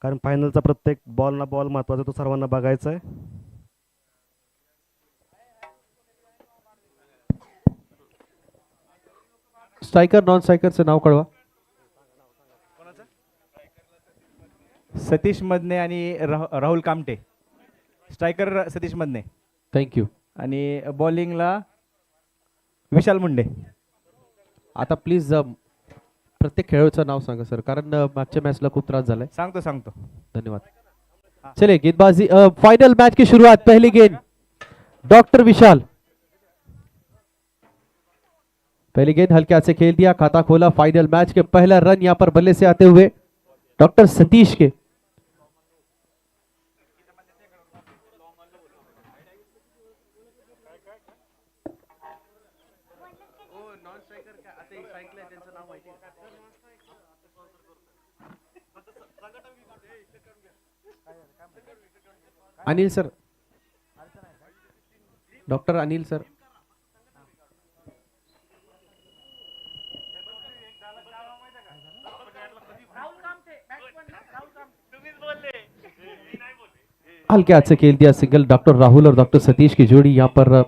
कारण फायनलचा प्रत्येक बॉल ना बॉल महत्त्वाचा, तो सर्वांना बघायचा आहे. स्ट्रायकर नॉन स्ट्रायकरचं नाव कळवा. सतीश मदने आणि राहुल कामटे. Striker Satish Madane thank you. आणि बॉलिंगला विशाल मुंडे. आता प्लीज प्रत्येक खेळाडूचं नाव सांगा सर, कारण मागच्या मॅचला खूप त्रास झालाय. सांगतो. धन्यवाद. चलिए गेंदबाजी, फाइनल मैच की शुरुआत. पहली गेंद डॉक्टर विशाल. पहली गेंद हल्के हाथ से खेल दिया, खाता खोला. फाइनल मैच के पहला रन यहां पर बल्ले से आते हुए डॉक्टर सतीश के. Anil sir, doctor Anil sir. हल्के हाथ से खेल दिया सिंगल. डॉक्टर राहुल और डॉक्टर सतीश की जोड़ी यहां पर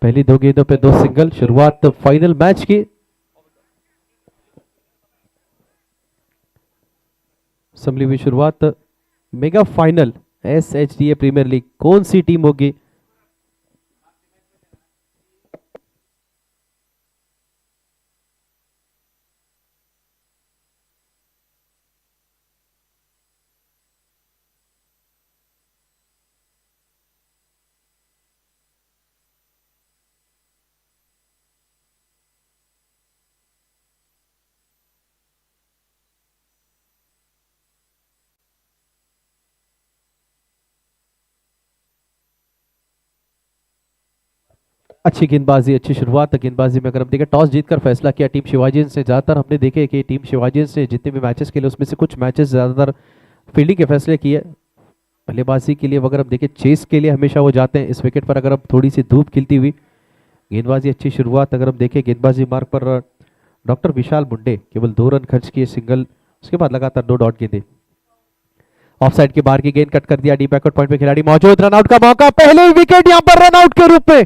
पहली दो गेंदों पे दो सिंगल. शुरुआत फाइनल मैच की. संभली हुई शुरुआत. Mega final SHDA premier league, कौन सी टीम होगी? अच्छी गेंदबाजी, अच्छी शुरुआत गेंदबाजी में. अगर हम देखें टॉस जीतकर फैसला किया टीम शिवाजी से. ज्यादातर हमने देखे कि टीम शिवाजी से जितने भी मैचेस खेले उसमें से कुछ मैचेस ज्यादातर फील्डिंग के फैसले किए. बल्लेबाजी के लिए अगर हम देखें चेस के लिए हमेशा वो जाते हैं. इस विकेट पर अगर हम थोड़ी सी धूप खिलती हुई गेंदबाजी, अच्छी शुरुआत. अगर हम देखें गेंदबाजी मार्ग पर डॉक्टर विशाल मुंडे केवल 2 रन खर्च किए सिंगल. उसके बाद लगातार 2 डॉट गेंदे. ऑफ साइड के बाहर की गेंद कट कर दिया. डी बैकवर्ड पॉइंट पे खिलाड़ी मौजूद. रनआउट का मौका. पहले विकेट यहां पर रनआउट के रूप में.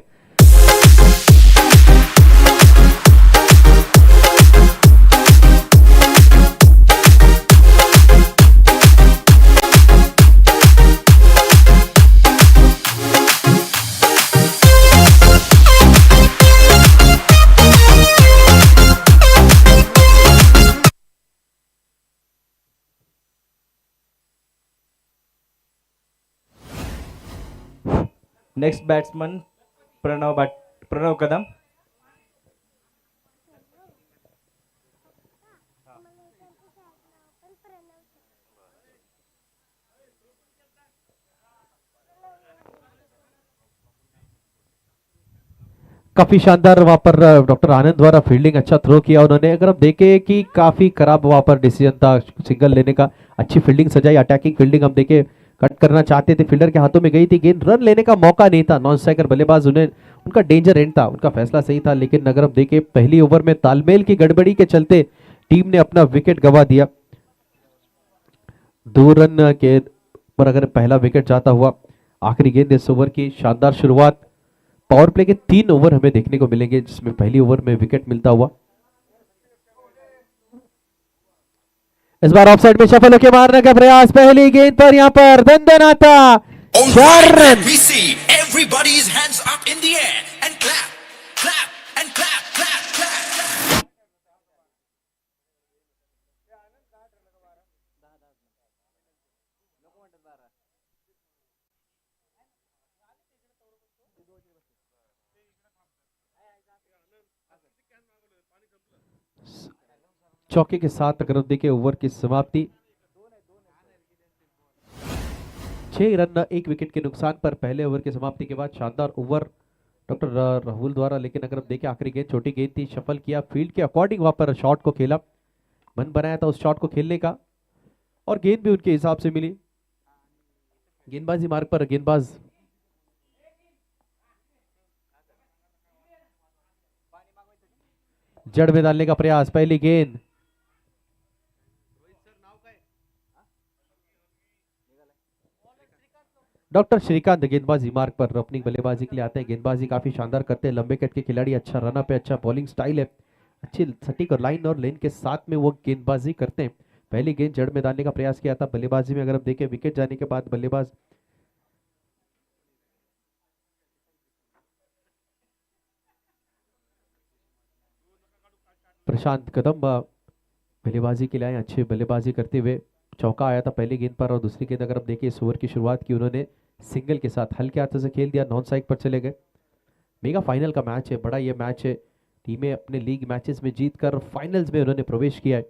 नेक्स्ट बॅट्समन प्रणव कदम. काफी शानदार वहां पर डॉक्टर आनंद द्वारा फील्डिंग, अच्छा थ्रो किया उन्होंने. अगर हम देखें कि काफी खराब वहां पर डिसीजन था सिंगल लेने का. अच्छी फील्डिंग सजाई, अटैकिंग फील्डिंग. हम देखें कट करना चाहते थे, फील्डर के हाथों में गई थी गेंद. रन लेने का मौका नहीं था. नॉन स्ट्राइकर बल्लेबाज उन्हें, उनका डेंजर एंड था, उनका फैसला सही था. लेकिन अगर हम देखें पहली ओवर में तालमेल की गड़बड़ी के चलते टीम ने अपना विकेट गंवा दिया. 2 रन के पर अगर पहला विकेट जाता हुआ. आखिरी गेंद इस ओवर की. शानदार शुरुआत. पावर प्ले के 3 ओवर हमें देखने को मिलेंगे जिसमें पहली ओवर में विकेट मिलता हुआ. इस बार ऑफसाइड में सफल होकर मारने का प्रयास. पहली गेंद पर यहां पर दंदनाता 4 run. We see everybody's hands up in the air and clap, clap and clap, clap, clap. चौके के साथ अगर हम देखें ओवर की समाप्ति. 6 रन 1 विकेट के नुकसान पर पहले ओवर की समाप्ति के बाद शानदार ओवर डॉक्टर राहुल द्वारा. लेकिन अगर हम देखें आखिरी गेंद छोटी गेंद थी, सफल किया. फील्ड के अकॉर्डिंग वहां पर शॉट को खेला, मन बनाया था उस शॉट को खेलने का और गेंद भी उनके हिसाब से मिली. गेंदबाजी मार्ग पर गेंदबाज जड़ में डालने का प्रयास. पहली गेंद डॉक्टर श्रीकांत गेंदबाजी मार्ग पर ओपनिंग बल्लेबाजी के लिए आते हैं। गेंदबाजी काफी शानदार करते हैं, लंबे कट के खिलाड़ी, अच्छा रनअप है, अच्छा बॉलिंग स्टाइल है, अच्छी सटीक और लाइन और लेन के साथ में वो गेंदबाजी करते हैं। पहली गेंद जड़ में डालने का प्रयास किया था बल्लेबाजी में, अगर हम देखें विकेट जाने के बाद बल्लेबाज प्रशांत कदम बल्लेबाजी के लिए आए, अच्छी बल्लेबाजी करते हुए चौका आया था पहली गेंद पर, और दूसरी गेंद अगर हम देखें इस ओवर की शुरुआत की उन्होंने सिंगल के साथ हल्के हाथों से खेल दिया, नॉन स्ट्राइक पर चले गए। मेगा फाइनल का मैच है, बड़ा ये मैच है, टीमें अपने लीग मैचेस में जीतकर फाइनल्स में उन्होंने प्रवेश किया है।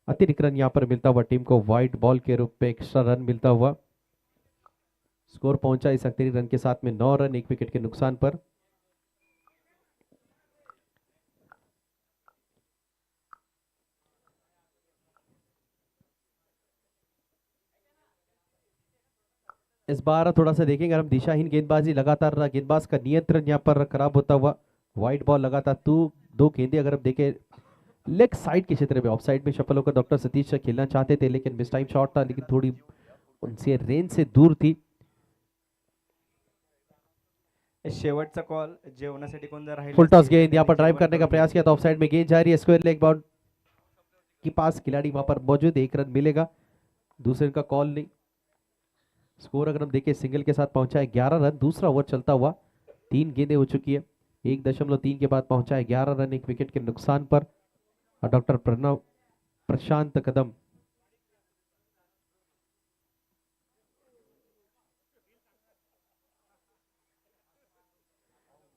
अतिरिक्त रन यहां पर मिलता हुआ टीम को व्हाइट बॉल के रूप में एक्स्ट्रा रन मिलता हुआ, स्कोर पहुंचा इस अतिरिक्त रन के साथ में 9 रन 1 विकेट के नुकसान पर। इस बार थोड़ा सा देखेंगे हम दिशाहीन गेंदबाजी, लगातार गेंदबाज का नियंत्रण यहाँ पर खराब होता हुआ, व्हाइट बॉल लगातार दो गेंदे अगर हम देखें लेग साइड के क्षेत्र में, ऑफ साइड में सफल होकर डॉक्टर सतीश खेलना चाहते थे, लेकिन मिस टाइम शॉट था, लेकिन थोड़ी उनसे रेंज से दूर थी। शेवटचा कॉल जेवणासाठी कोण जर राहिलं फुल टॉस असतील तर गेंद यहाँ पर त्यांनी ड्राइव जेवण करने का करून प्रयास किया था, ऑफ साइड में गेंद जा रही है, स्क्वायर लेग बाउंड के पास खिलाड़ी वहां पर मौजूद, 1 रन मिलेगा, दूसरे का कॉल नहीं। स्कोर अगर हम देखें सिंगल के साथ पहुंचा है 11 रन, दूसरा ओवर चलता हुआ 3 गेंदें हो चुकी है, 1.3 के बाद पहुंचा है 11 रन 1 विकेट के नुकसान पर। और डॉक्टर प्रशांत कदम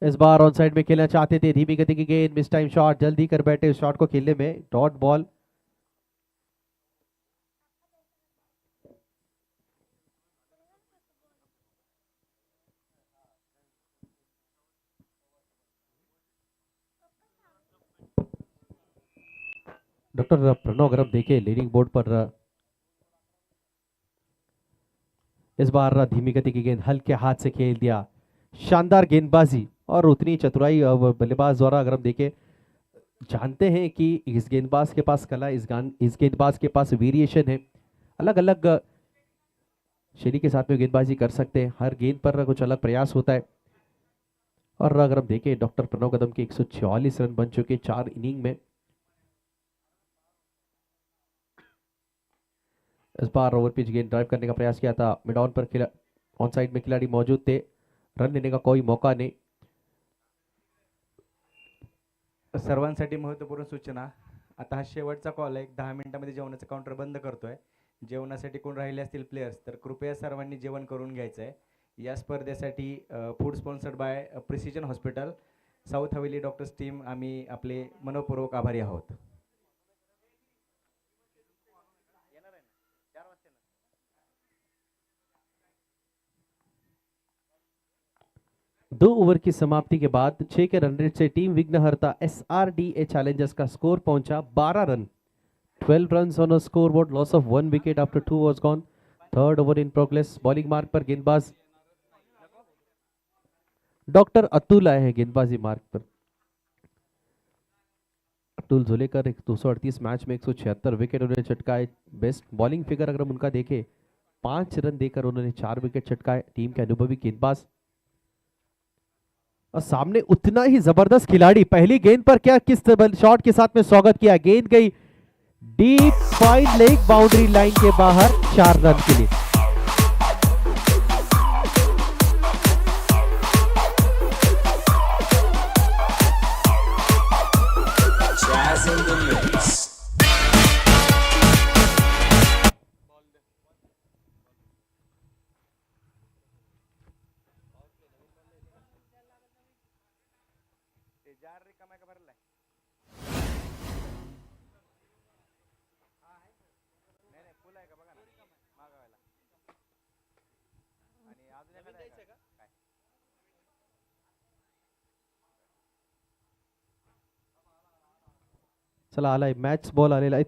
इस बार ऑन साइड में खेलना चाहते थे, धीमी गति की गेंद, मिस टाइम शॉट, जल्दी कर बैठे उस शॉट को खेलने में, डॉट बॉल। डॉक्टर प्रणव अगर हम देखें लीडिंग बोर्ड पर इस बार धीमी गति की गेंद हल्के हाथ से खेल दिया, शानदार गेंदबाजी और उतनी चतुराई बल्लेबाज द्वारा। अगर हम देखें जानते हैं कि इस गेंदबाज के पास कला, इस गेंदबाज के पास वेरिएशन है, अलग अलग शैली के साथ में गेंदबाजी कर सकते हैं, हर गेंद पर कुछ अलग प्रयास होता है। और अगर हम देखें डॉक्टर प्रणव कदम के 144 रन बन चुके 4 इनिंग में। इस बार ओवर पिच गेंद ड्राइव करने का प्रयास किया था, मिड ऑन पर ऑन साइड में खिलाड़ी मौजूद थे, रन लेने का कोई मौका नहीं। सर्वांसाठी महत्त्वपूर्ण सूचना, आता हा शेवटचा कॉल आहे, 10 मिनिटांमध्ये जेवणाचं काउंटर बंद करतोय। जेवणासाठी कोण राहिले असतील प्लेयर्स तर कृपया सर्वांनी जेवण करून घ्यायचं आहे। या स्पर्धेसाठी food sponsored by precision hospital south Haveli doctors team आम्ही आपले मनपूर्वक आभारी आहोत। दो ओवर की समाप्ति के बाद 6 के रन रेट से टीम विघ्नहर्ता SRDA चैलेंजर्स का स्कोर पहुंचा 12 run, 12 runs on a scoreboard, loss of 1 wicket after 2 overs gone, third over in progress. Bowling मार्ग पर गेंदबाज डॉक्टर अतुल आए हैं गेंदबाजी मार्ग पर। अतुल झोलेकर 238 मैच में 176 विकेट उन्होंने चटकाए, बेस्ट बॉलिंग फिगर अगर हम उनका देखें 5 रन देकर उन्होंने 4 विकेट चटकाए, टीम के अनुभवी गेंदबाज। और सामने उतना ही जबरदस्त खिलाड़ी, पहली गेंद पर क्या किस शॉट के साथ में स्वागत किया, गेंद गई deep fine leg boundary line के बाहर 4 रन के लिए। Jazz in the mix. चला आला मैच बॉल आलेला आहे,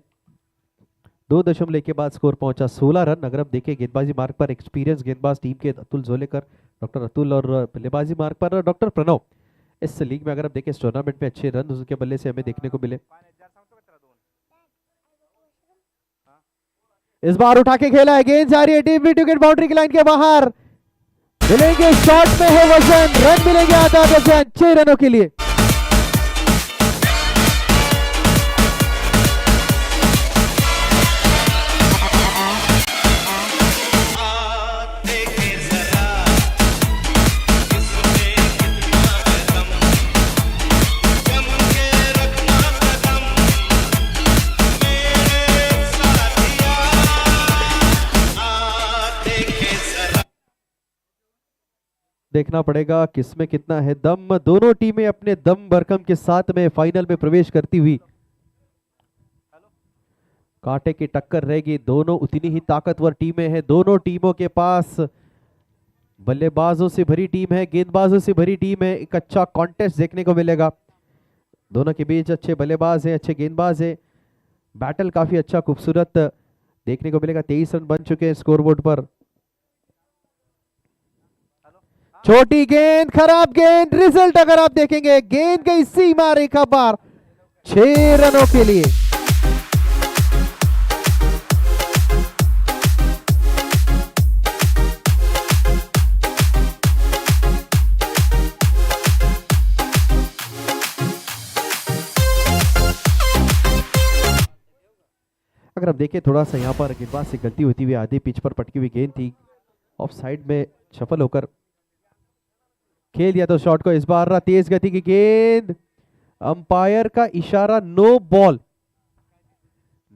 2 के बाद स्कोर पहुंचा 16 रन। अगर आप देखें गेंदबाजी मार्ग पर एक्सपीरियंस गेंदबाज टीम के अतुल झोलेकर, डॉक्टर अतुल, और बल्लेबाजी मार्ग पर डॉक्टर प्रणव, इस लीग में अगर आप देखें इस टूर्नामेंट में अच्छे रन उसके बल्ले से हमें देखने को मिले। इस बार उठा के खेला है, गेंद जा रही है डीप विकेट बाउंड्री की लाइन के बाहर, मिलेंगे शॉट में है वजन, रन मिलेंगे आधा डजन 6 रनों के लिए। देखना पड़ेगा किसमें कितना है दम। दोनों टीमें अपने दम भरकम के साथ में फाइनल में प्रवेश करती हुई कांटे की टक्कर रहेगी। दोनों उतनी ही ताकतवर टीमें हैं। दोनों टीमों के पास बल्लेबाजों से भरी टीम है, गेंदबाजों से भरी टीम है। एक अच्छा कॉन्टेस्ट देखने को मिलेगा। दोनों के बीच अच्छे बल्लेबाज हैं, अच्छे गेंदबाज हैं। बैटल काफी अच्छा खूबसूरत देखने को मिलेगा। 23 रन बन चुके हैं स्कोरबोर्ड पर। छोटी गेंद, खराब गेंद, रिजल्ट अगर आप देखेंगे गेंद गई सीमा रेखा पार 6 रनों के लिए। अगर आप देखें थोड़ा सा यहां पर गेंदबाज से गलती होती हुई आधी पिच पर पटकी हुई गेंद थी, ऑफ साइड में सफल होकर खेल दिया तो शॉट को। इस बार तेज गति की गेंद, अंपायर का इशारा no ball,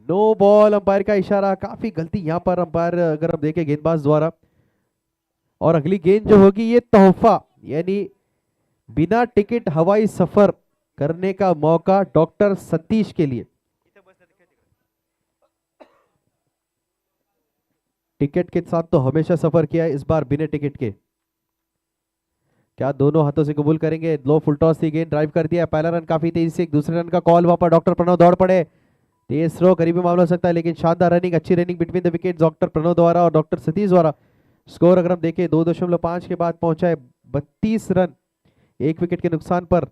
no ball umpire का इशारा। काफी गलती यहां पर अंपायर अगर हम देखें गेंदबाज द्वारा। और अगली गेंद जो होगी ये तोहफा, यानी बिना टिकट हवाई सफर करने का मौका डॉक्टर सतीश के लिए। टिकट के साथ तो हमेशा सफर किया है, इस बार बिना टिकट के। क्या दोनों हाथों से कबूल करेंगे? लो फुल टॉस थी, गेंद ड्राइव कर दिया। पहला रन काफी तेजी से, एक दूसरे रन का कॉल वहां पर डॉक्टर प्रणव दौड़ पड़े। तेज थ्रो करीबी मामला हो सकता है, लेकिन शानदार रनिंग, अच्छी running between the wicket doctor Pranav द्वारा और डॉक्टर सतीश द्वारा। स्कोर अगर हम देखें 2.5 के बाद पहुंचा है 32 रन, 1 विकेट के नुकसान पर।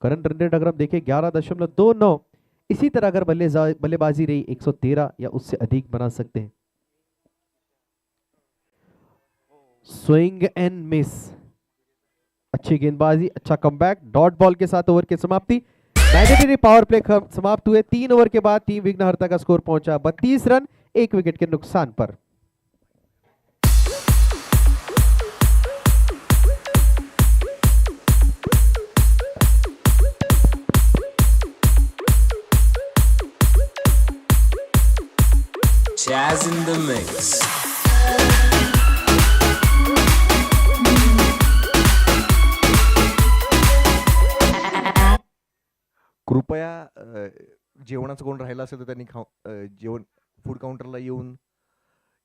करंट रन रेट अगर हम देखें 11.29। इसी तरह अगर बल्लेबाजी रही 113 या उससे अधिक बना सकते हैं। स्विंग एंड मिस, अच्छी गेंदबाजी, अच्छा कमबैक। डॉट बॉल के साथ ओवर की समाप्ति। मैंडेटरी पावर प्ले समाप्त हुए। 3 ओवर के बाद टीम विघ्नहर्ता का स्कोर पहुंचा 32 रन, 1 विकेट के नुकसान पर। Jazz in the mix. कृपया जेवणाचं कोण राहिलं असेल तर त्यांनी जेवण फूड काउंटरला येऊन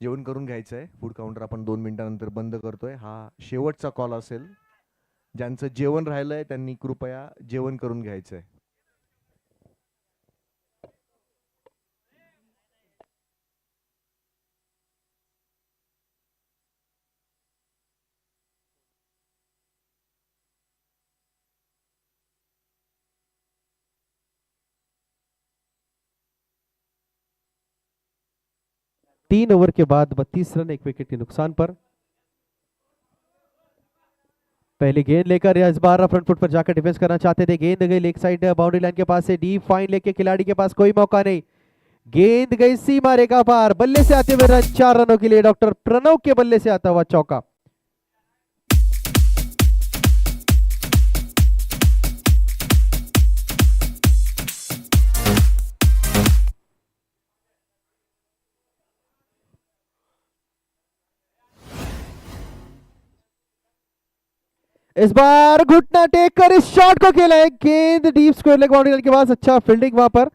जेवण करून घ्यायचं आहे. फूड काउंटर आपण 2 मिनिटांनंतर बंद करतोय. हा शेवटचा कॉल असेल. ज्यांचं जेवण राहिलंय त्यांनी कृपया जेवण करून घ्यायचं आहे. तीन ओवर के बाद 32 रन, 1 विकेट के नुकसान पर। पहली गेंद लेकर इस बार फ्रंट फुट पर जाकर डिफेंस करना चाहते थे। गेंद गई लेग साइड बाउंड्री लाइन के पास से, डीप फाइन लेके खिलाड़ी के पास कोई मौका नहीं। गेंद गई सीमा रेखा पार, बल्ले से आते हुए रन 4 रनों के लिए। डॉक्टर प्रणव के बल्ले से आता हुआ चौका। इस बार घुटना टेक कर इस शॉट को खेला है। गेंद deep square leg boundary line के पास, अच्छा फील्डिंग वहां पर,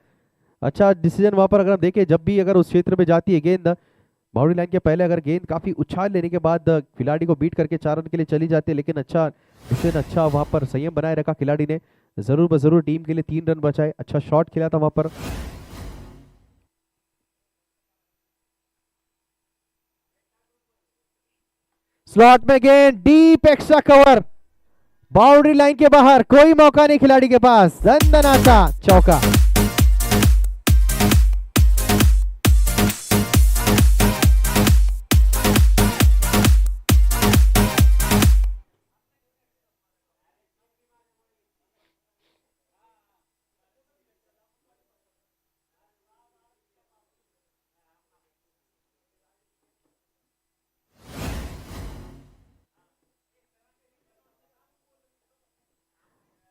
अच्छा डिसीजन वहां पर। अगर हम देखें जब भी अगर उस क्षेत्र में जाती है गेंद बाउंड्री लाइन के पहले, अगर गेंद काफी उछाल लेने के बाद खिलाड़ी को बीट करके 4 रन के लिए चली जाती है, लेकिन अच्छा डिसीजन, अच्छा वहां पर संयम बनाए रखा खिलाड़ी ने। जरूर बजरूर टीम के लिए 3 रन बचाए। अच्छा शॉट खेला था वहां पर। स्लॉट में गेंद, deep extra cover, boundary line के बाहर, कोई मौका नहीं खिलाड़ी के पास, दंदनाता चौका।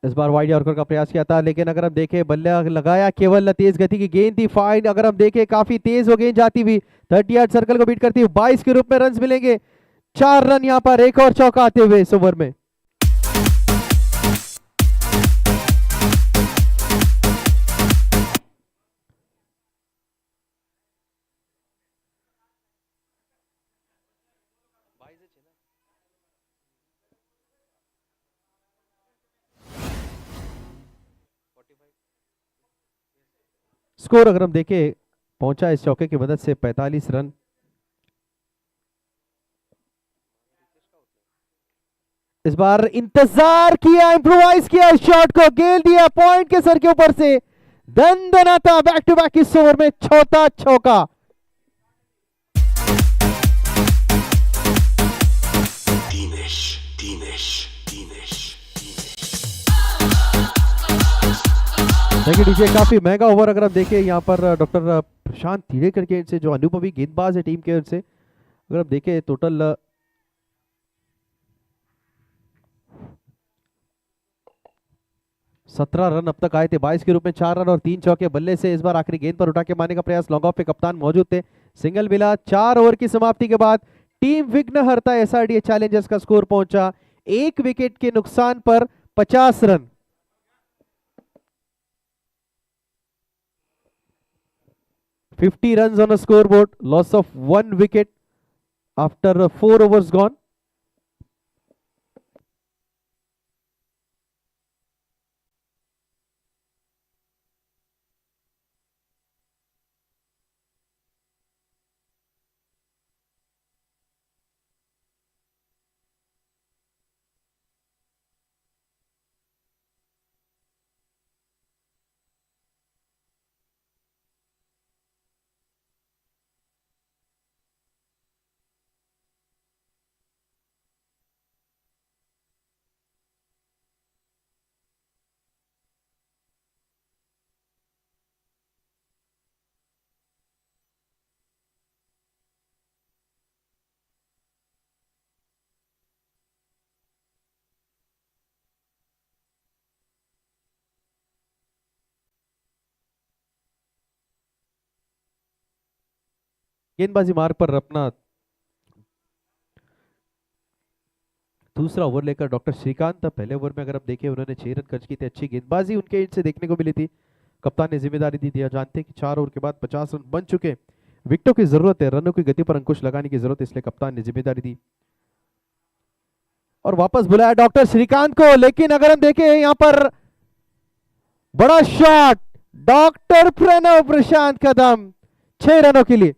इस बार वाइड यॉर्कर का प्रयास किया था, लेकिन अगर हम देखें बल्ला लगाया, केवल तेज गति की गेंद थी। फाइन अगर हम देखें काफी तेज हो गेंद जाती हुई 30 यार्ड सर्कल को बीट करती हुई 22 के रूप में रन मिलेंगे। 4 रन यहां पर, एक और चौका आते हुए इस ओवर में। स्कोर अगर हम देखें पहुंचा इस चौके की मदद से 45 रन। इस बार इंतजार किया, इंप्रोवाइज किया, शॉट को गेल दिया पॉइंट के सर के ऊपर से, दंदनाता बैक टू बैक इस ओवर में चौथा चौका। देखिए डीजे, काफी महंगा ओवर अगर हम देखें यहाँ पर डॉक्टर प्रशांत तिड़ेकर के से, जो अनुभवी गेंदबाज है टीम के से, अगर हम देखें टोटल 17 रन अब तक आए थे, 22 के रूप में 4 रन और 3 चौके बल्ले से। इस बार आखिरी गेंद पर उठा के मारने का प्रयास, लॉन्ग ऑफ पे कप्तान मौजूद थे, सिंगल मिला। 4 ओवर की समाप्ति के बाद टीम विघ्नहर्ता एसआरडीए चैलेंजर्स का स्कोर पहुंचा 1 विकेट के नुकसान पर 50 run. $50 runs on a scoreboard, loss of 1 wicket after 4 overs gone. गेंदबाजी मार्ग पर अपना दूसरा ओवर लेकर डॉक्टर श्रीकांत, पहले ओवर में अगर आप देखें उन्होंने 6 रन खर्च की थी, अच्छी गेंदबाजी उनके एंड से देखने को मिली थी। कप्तान ने जिम्मेदारी दी थी, जानते हैं कि 4 ओवर के बाद 50 रन बन चुके, विकेटों की जरूरत है, रनों की गति पर अंकुश लगाने की जरूरत है, इसलिए कप्तान ने जिम्मेदारी दी और वापस बुलाया डॉक्टर श्रीकांत को। लेकिन अगर हम देखें यहां पर बड़ा शॉट, डॉक्टर प्रणव प्रशांत कदम 6 रनों के लिए।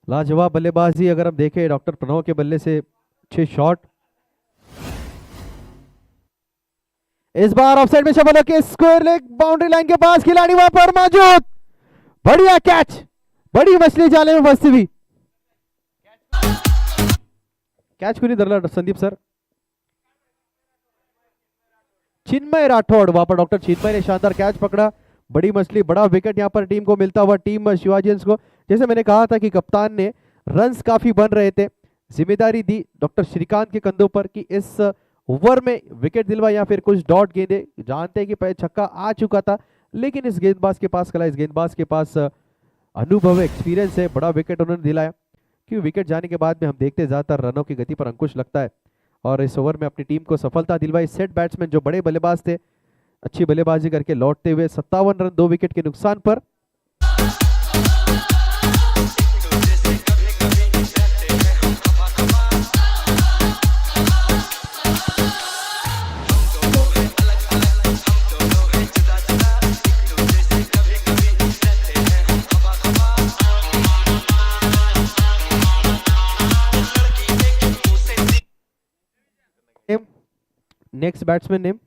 लाजवाब बल्लेबाजी अगर हम देखें डॉक्टर प्रणव के बल्ले से 6 शॉट। इस बार ऑफसाइड में शबल के स्क्वायर लेग बाउंड्री लाइन के पास, खिलाड़ी वहां पर मौजूद, बढ़िया कैच, बड़ी मछली जाले में फंसती हुई। कैच को नहीं धरला संदीप सर, चिन्मय राठौड़, वहां पर डॉक्टर चिन्मय ने शानदार कैच पकड़ा, बड़ी मछली, बड़ा विकेट यहां पर टीम को मिलता हुआ, टीम शिवाजियंस को। जैसे मैंने कहा था कि कप्तान ने रन्स काफी बन रहे थे, जिम्मेदारी दी डॉक्टर श्रीकांत के कंधों पर कि इस ओवर में विकेट दिलवा या फिर कुछ डॉट गेंदे, जानते हैं कि पहले छक्का आ चुका था, लेकिन इस गेंदबाज के पास कला, इस गेंदबाज के पास अनुभव है, एक्सपीरियंस है, बड़ा विकेट उन्होंने दिलाया। क्योंकि विकेट जाने के बाद में हम देखते हैं ज्यादातर रनों की गति पर अंकुश लगता है और इस ओवर में अपनी टीम को सफलता दिलवाई। सेट बैट्समैन जो बड़े बल्लेबाज थे, अच्छी बल्लेबाजी करके लौटते हुए 57 रन 2 विकेट के नुकसान पर। Next batsman name?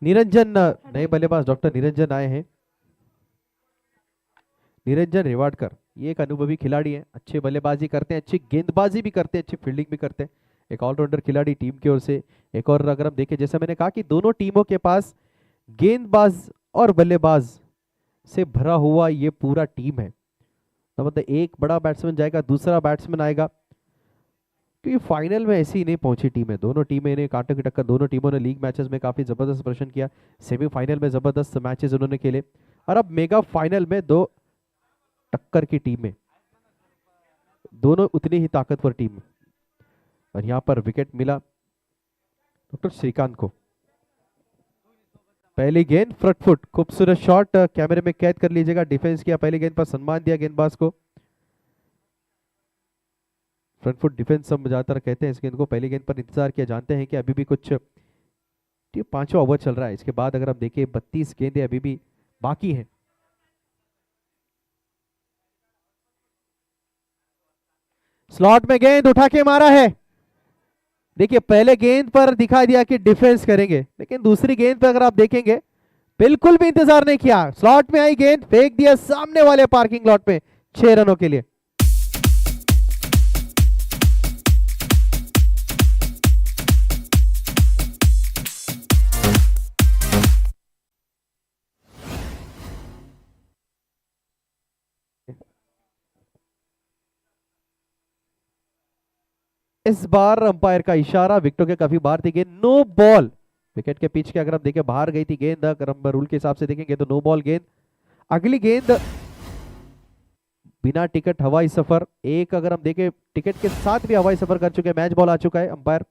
निरंजन, नए बल्लेबाज डॉक्टर निरंजन आए हैं। निरंजन रेवाड़कर, ये एक अनुभवी खिलाड़ी है, अच्छे बल्लेबाजी करते हैं, अच्छी गेंदबाजी भी करते हैं, अच्छी फील्डिंग भी करते हैं, एक ऑलराउंडर खिलाड़ी टीम की ओर से। एक और अगर हम देखें, जैसा मैंने कहा कि दोनों टीमों के पास गेंदबाज और बल्लेबाज से भरा हुआ ये पूरा टीम है। तो मतलब एक बड़ा बैट्समैन जाएगा, दूसरा बैट्समैन आएगा, क्योंकि फाइनल में ऐसी नहीं पहुंची टीम है। दोनों टीमें ने कांटों की टक्कर, दोनों टीमों ने लीग मैचेस में काफी जबरदस्त प्रदर्शन किया, सेमीफाइनल में जबरदस्त मैचेस उन्होंने खेले, और अब मेगा फाइनल में दो टक्कर की टीमें, दोनों उतनी ही ताकतवर टीम। और यहां पर विकेट मिला डॉक्टर श्रीकांत को। पहली गेंद फ्रंट फुट, खूबसूरत शॉट, कैमरे में कैद कर लीजिएगा। डिफेंस किया, पहली गेंद पर सम्मान दिया गेंदबाज को। फ्रंट फुट डिफेंस हम ज्यादातर कहते हैं इस गेंद को। पहली गेंद पर इंतजार किया, जानते हैं कि अभी भी कुछ 5वां ओवर चल रहा है। इसके बाद अगर हम देखें 32 गेंदें अभी भी बाकी हैं। स्लॉट में गेंद उठा के मारा है। देखिए पहले गेंद पर दिखा दिया कि डिफेंस करेंगे, लेकिन दूसरी गेंद पर अगर आप देखेंगे बिल्कुल भी इंतजार नहीं किया। स्लॉट में आई गेंद, फेंक दिया सामने वाले पार्किंग लॉट में 6 रनों के लिए। इस बार अंपायर का इशारा, विकेटों के काफी बाहर थी गेंद, नो बॉल। विकेट के पिच के अगर हम देखें बाहर गई थी गेंद, अगर हम रूल के हिसाब से देखेंगे तो नो बॉल गेंद। अगली गेंद बिना टिकट हवाई सफर, एक अगर हम देखें टिकट के साथ भी हवाई सफर कर चुके हैं, मैच बॉल आ चुका है। अंपायर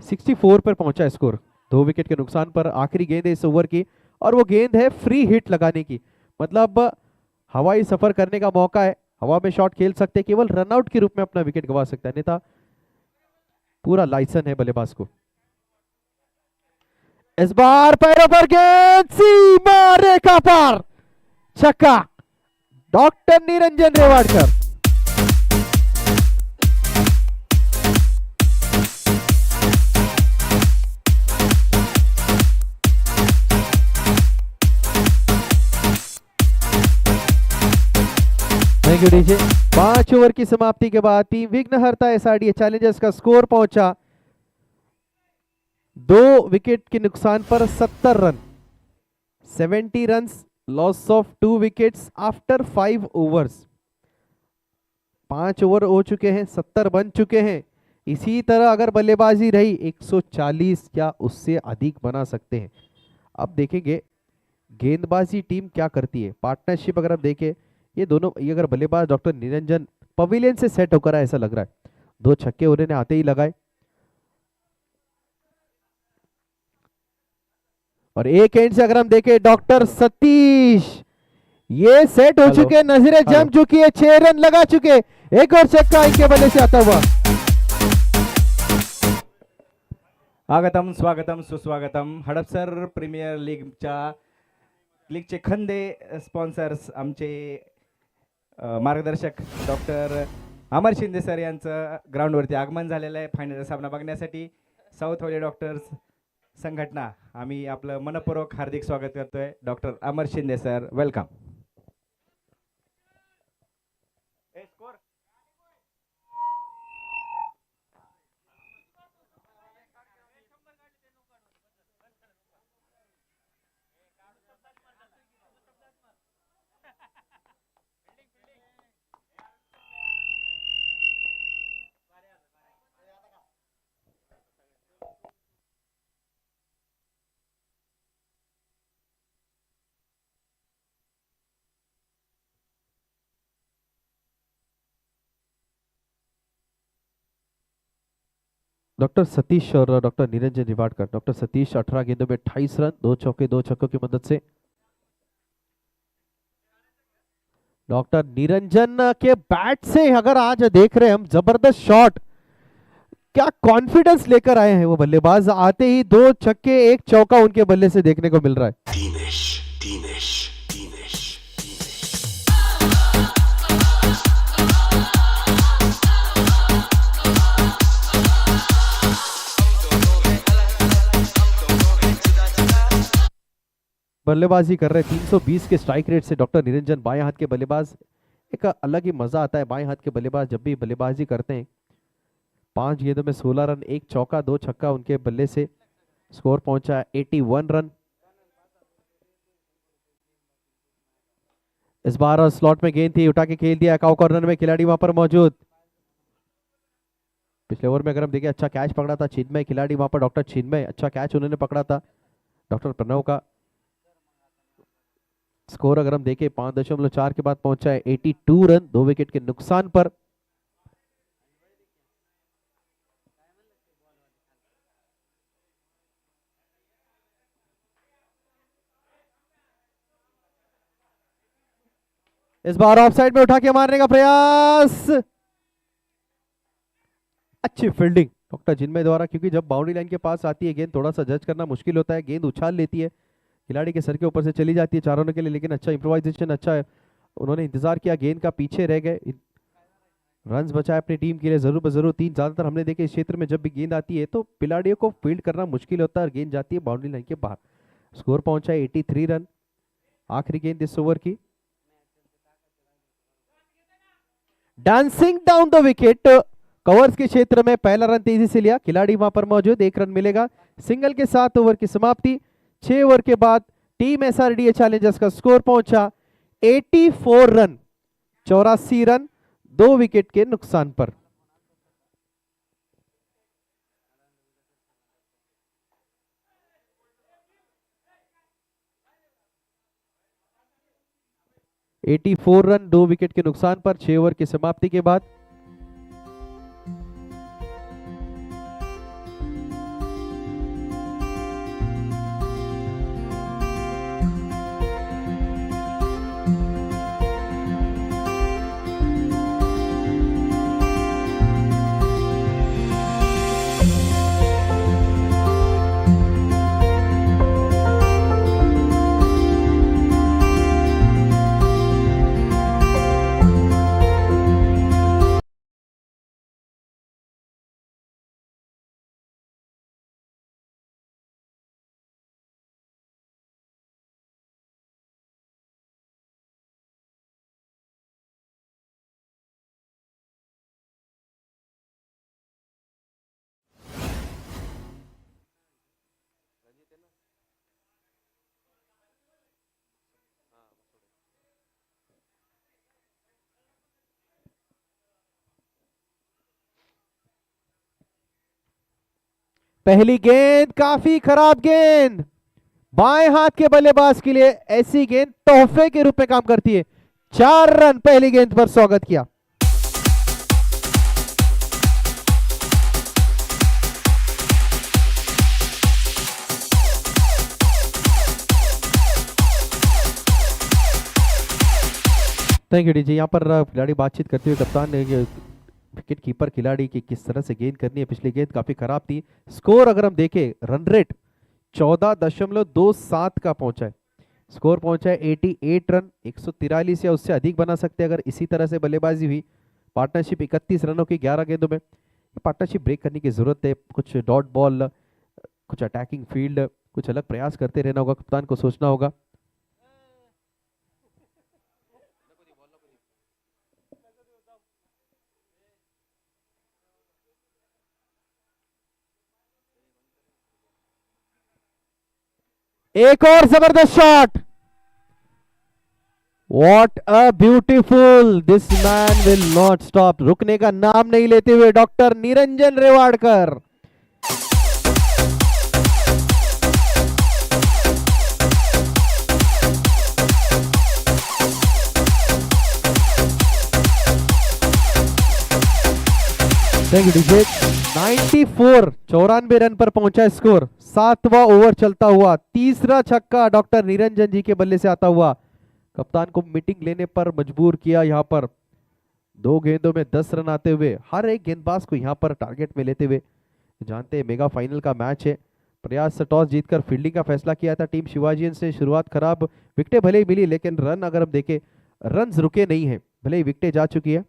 64 पर पहुंचा स्कोर, 2 विकेट के नुकसान पर। आखिरी गेंद है इस ओवर की, और वो गेंद है फ्री हिट लगाने की, मतलब हवाई सफर करने का मौका है, हवा में शॉट खेल सकते हैं, केवल रनआउट के रूप में अपना विकेट गंवा सकता है, अन्यथा पूरा लाइसेंस है बल्लेबाज को। इस बार पैरों पर गेंद, सीमा रेखा पार, छक्का, doctor Niranjan Rewadkar. Thank you DJ. 5 over की समाप्ति के बाद टीम विघ्नहर्ता एसआरडीए चैलेंजर्स का स्कोर पहुंचा 2 विकेट के नुकसान पर 70 run, 70 runs, loss of 2 wickets after 5 overs. 5 over हो चुके हैं, 70 बन चुके हैं। इसी तरह अगर बल्लेबाजी रही 140 या उससे अधिक बना सकते हैं। अब देखेंगे गेंदबाजी टीम क्या करती है। पार्टनरशिप अगर आप देखें, ये दोनों, ये अगर बल्लेबाज डॉक्टर निरंजन पवेलियन से सेट होकर ऐसा लग रहा है, 2 छक्के उन्होंने आते ही लगाए, और एक एंड से अगर हम देखें डॉक्टर सतीश, ये सेट हो चुके, नजरें जम चुकी है, 6 रन लगा चुके, एक और छक्का इनके बल्ले से आता हुआ। आगतम स्वागतम सुस्वागतम। हडपसर प्रीमियर लीगचे खंदे स्पॉन्सर्स आमचे मार्गदर्शक डॉक्टर अमर शिंदे सर यांचं ग्राउंडवरती आगमन झालेलं आहे फायनलचा सामना बघण्यासाठी। साऊथ व्हॅली डॉक्टर्स संघटना आम्ही आपलं मनपूर्वक हार्दिक स्वागत करतोय। Doctor Amar Shinde sir, welcome. Doctor Satish और डॉक्टर निरंजन रेवाड़कर। डॉक्टर सतीश 18 गेंदों में 28 रन, 2 चौके 2 छक्कों की मदद से। डॉक्टर निरंजन के बैट से अगर आज देख रहे हैं हम, जबरदस्त शॉट, क्या कॉन्फिडेंस लेकर आए हैं वो बल्लेबाज, आते ही 2 छक्के 1 चौका उनके बल्ले से देखने को मिल रहा है। Dinesh, Dinesh, Dinesh. बल्लेबाजी कर रहे हैं 320 के स्ट्राइक रेट से डॉक्टर निरंजन, बाएं हाथ के बल्लेबाज। एक अलग ही मजा आता है बाएं हाथ के बल्लेबाज जब भी बल्लेबाजी करते हैं। 5 गेंदों में 16 रन, 1 चौका 2 छक्का उनके बल्ले से। स्कोर पहुंचा है 81 रन। इस बार स्लॉट में गेंद थी, उठा के खेल दिया, काउ कॉर्नर में खिलाड़ी वहां पर मौजूद। पिछले ओवर में अगर हम देखें अच्छा कैच पकड़ा था चिन्मय, खिलाड़ी वहां पर डॉक्टर चिन्मय, अच्छा कैच उन्होंने पकड़ा था डॉक्टर प्रणव का। स्कोर अगर हम देखें 5.4 के बाद पहुंचा है 82 रन, 2 विकेट के नुकसान पर। इस बार ऑफ साइड में उठा के मारने का प्रयास, अच्छी फील्डिंग डॉक्टर जिनमें द्वारा, क्योंकि जब बाउंड्री लाइन के पास आती है गेंद थोड़ा सा जज करना मुश्किल होता है। गेंद उछाल लेती है, खिलाड़ी के सर के ऊपर से चली जाती है 4 रनों के लिए, लेकिन अच्छा इंप्रोवाइजेशन अच्छा है, उन्होंने इंतजार किया, गेंद का पीछे रह गए, रन्स बचाए अपनी टीम के लिए जरूर बजरूर 3। ज्यादातर हमने देखे इस क्षेत्र में जब भी गेंद आती है तो खिलाड़ियों को फील्ड करना मुश्किल होता है और गेंद जाती है बाउंड्री लाइन के बाहर। स्कोर पहुंचा है 83 रन। आखिरी गेंद इस ओवर की, dancing down the wicket, covers के क्षेत्र में पहला रन तेजी से लिया, खिलाड़ी वहां पर मौजूद, 1 रन मिलेगा। सिंगल के साथ ओवर की समाप्ति। 6 ओवर के बाद टीम एसआरडीए चैलेंजर्स का स्कोर पहुंचा 84 रन, 84 रन, 2 विकेट के नुकसान पर। रन 2 विकेट के नुकसान पर 6 ओवर की समाप्ति के बाद। पहली गेंद काफी खराब गेंद, बाएं हाथ के बल्लेबाज के लिए ऐसी गेंद तोहफे के रूप में काम करती है। 4 रन पहली गेंद पर स्वागत किया। Thank you DJ. यहाँ पर खिलाड़ी बातचीत करते हुए कप्तान ने विकेट कीपर खिलाड़ी की किस तरह से गेंद करनी है, पिछली गेंद काफी खराब थी। स्कोर अगर हम देखें रन रेट 14.27 का पहुंचा है, स्कोर पहुंचा है 88 रन, 143 या उससे अधिक बना सकते हैं अगर इसी तरह से बल्लेबाजी हुई। पार्टनरशिप 31 रनों की 11 गेंदों में, पार्टनरशिप ब्रेक करने की जरूरत है। कुछ डॉट बॉल, कुछ अटैकिंग फील्ड, कुछ अलग प्रयास करते रहना होगा, कप्तान को सोचना होगा। एक और जबरदस्त shot, what a beautiful, this man will not stop, रुकने का नाम नहीं लेते हुए doctor Niranjan Rewadkar. Thank you DJ. 94 run पर पहुंचा स्कोर। 7वां ओवर चलता हुआ तीसरा छक्का डॉक्टर निरंजन जी के बल्ले से आता हुआ कप्तान को मीटिंग लेने पर मजबूर किया। यहां पर 2 गेंदों में 10 रन आते हुए हर एक गेंदबाज को यहां पर टारगेट में लेते हुए, जानते हैं मेगा फाइनल का मैच है। प्रयास से टॉस जीतकर फील्डिंग का फैसला किया था टीम शिवाजियंस ने। शुरुआत खराब, विकेटें भले ही मिली लेकिन रन अगर हम देखें, रन रुके नहीं है, भले ही विकेटें जा चुकी है।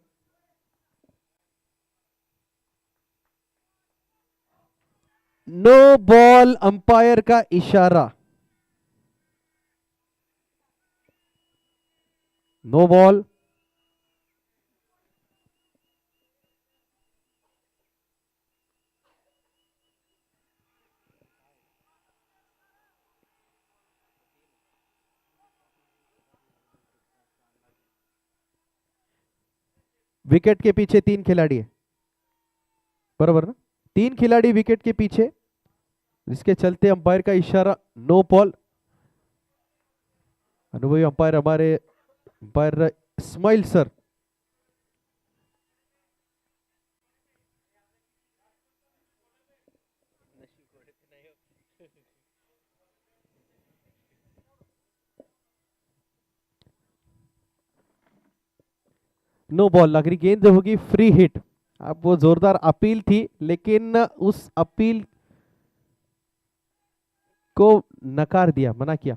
नो बॉल, अंपायर का इशारा, नो बॉल। विकेट के पीछे 3 खिलाड़ी है, बराबर ना, 3 खिलाड़ी विकेट के पीछे, जिसके चलते अंपायर का इशारा नो बॉल। अनुभवी अंपायर हमारे umpire Ismail sir. No ball लग रही, गेंद होगी फ्री हिट। अब वो जोरदार अपील थी लेकिन उस अपील को नकार दिया, मना किया।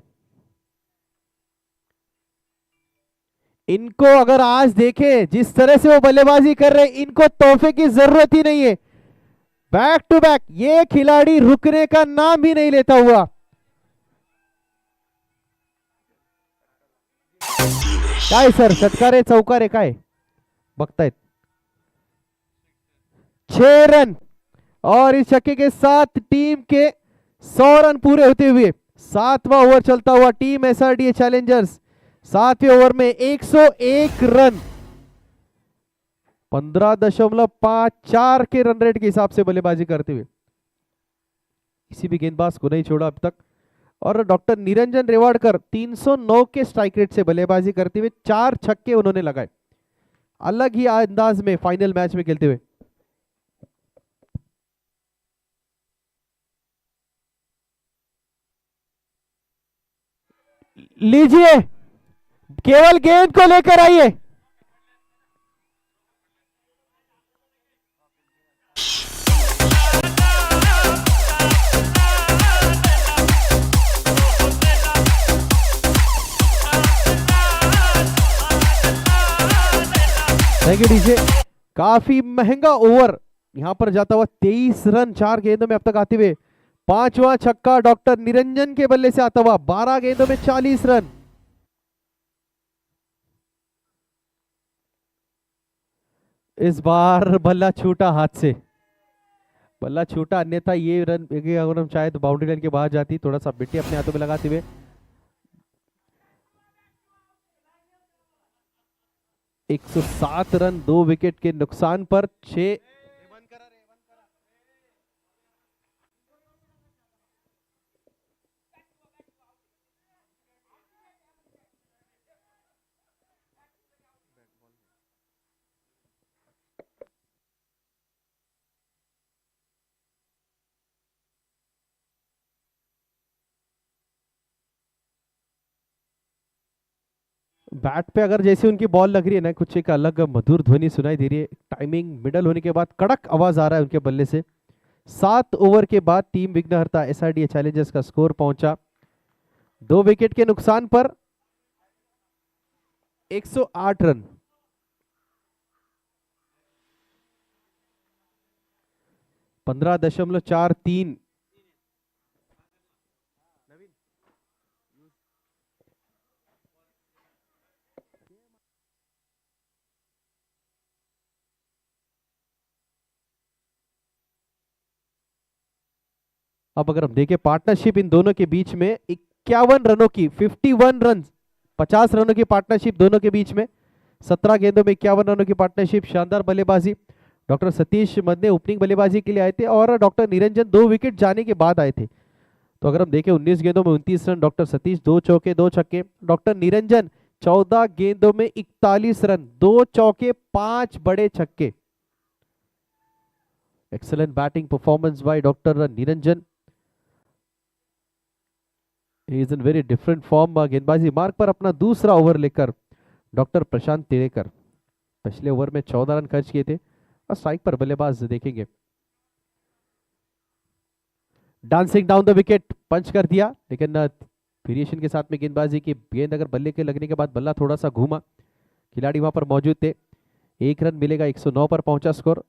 इनको अगर आज देखें जिस तरह से वो बल्लेबाजी कर रहे हैं, इनको तोहफे की जरूरत ही नहीं है। बैक टू बैक ये खिलाड़ी रुकने का नाम ही नहीं लेता हुआ। काय सर, षटकारे चौकारे काय बघतायत। 6 रन और इस छक्के के साथ टीम के 100 रन पूरे होते हुए 7वां ओवर चलता हुआ टीम एसआरडीए चैलेंजर्स 7वें ओवर में 101 रन 15.54 के रन रेट के हिसाब से बल्लेबाजी करते हुए, किसी भी गेंदबाज को नहीं छोड़ा अब तक। और डॉक्टर निरंजन रेवाड़कर 309 के स्ट्राइक रेट से बल्लेबाजी करते हुए 4 छक्के उन्होंने लगाए, अलग ही अंदाज में फाइनल मैच में खेलते हुए। लीजिए, केवल गेंद को लेकर आइए। Thank you DJ. काफी महंगा ओवर यहां पर जाता हुआ 23 रन 4 गेंदों में अब तक आते हुए। 5वां छक्का डॉक्टर निरंजन के बल्ले से आता हुआ 12 गेंदों में 40 रन। इस बार बल्ला छूटा हाथ से, बल्ला छूटा, अन्यथा ये रन अगर हम चाहे तो बाउंड्री लाइन के बाहर जाती। थोड़ा सा बिट्टी अपने हाथों में लगाते हुए 107 रन 2 विकेट के नुकसान पर 6। बैट पे अगर जैसे उनकी बॉल लग रही है ना, कुछ एक अलग मधुर ध्वनि सुनाई दे रही है। टाइमिंग मिडल होने के बाद कड़क आवाज आ रहा है उनके बल्ले से। 7 ओवर के बाद टीम विघ्नहर्ता एसआरडीए चैलेंजर्स का स्कोर पहुंचा 2 विकेट के नुकसान पर 108 रन। पंद्रह दशमलव 43। अब अगर हम देखें पार्टनरशिप इन दोनों के बीच में 51 रनों की 51 रन 50 रनों की पार्टनरशिप दोनों के बीच में। 17 गेंदों में 51 रनों की पार्टनरशिप। शानदार बल्लेबाजी। डॉक्टर सतीश मदने ओपनिंग बल्लेबाजी के लिए आए थे और डॉक्टर निरंजन 2 विकेट जाने के बाद आए थे। तो अगर हम देखें 19 गेंदों में 29 रन, डॉक्टर सतीश 2 चौके 2 छक्के, डॉक्टर निरंजन 14 गेंदों में 41 रन 2 चौके 5 बड़े छक्के। Excellent batting performance by doctor Niranjan. He is in very different form। गेंदबाजी मार्ग पर अपना दूसरा ओवर लेकर डॉक्टर प्रशांत तिरेकर पिछले ओवर में 14 रन खर्च किए थे। और स्ट्राइक पर बल्लेबाज देखेंगे, डांसिंग डाउन द विकेट पंच कर दिया, लेकिन वेरिएशन के साथ में गेंदबाजी की। गेंद अगर बल्ले के लगने के बाद बल्ला थोड़ा सा घूमा, खिलाड़ी वहां पर मौजूद थे। 1 रन मिलेगा, 109 पर पहुंचा स्कोर।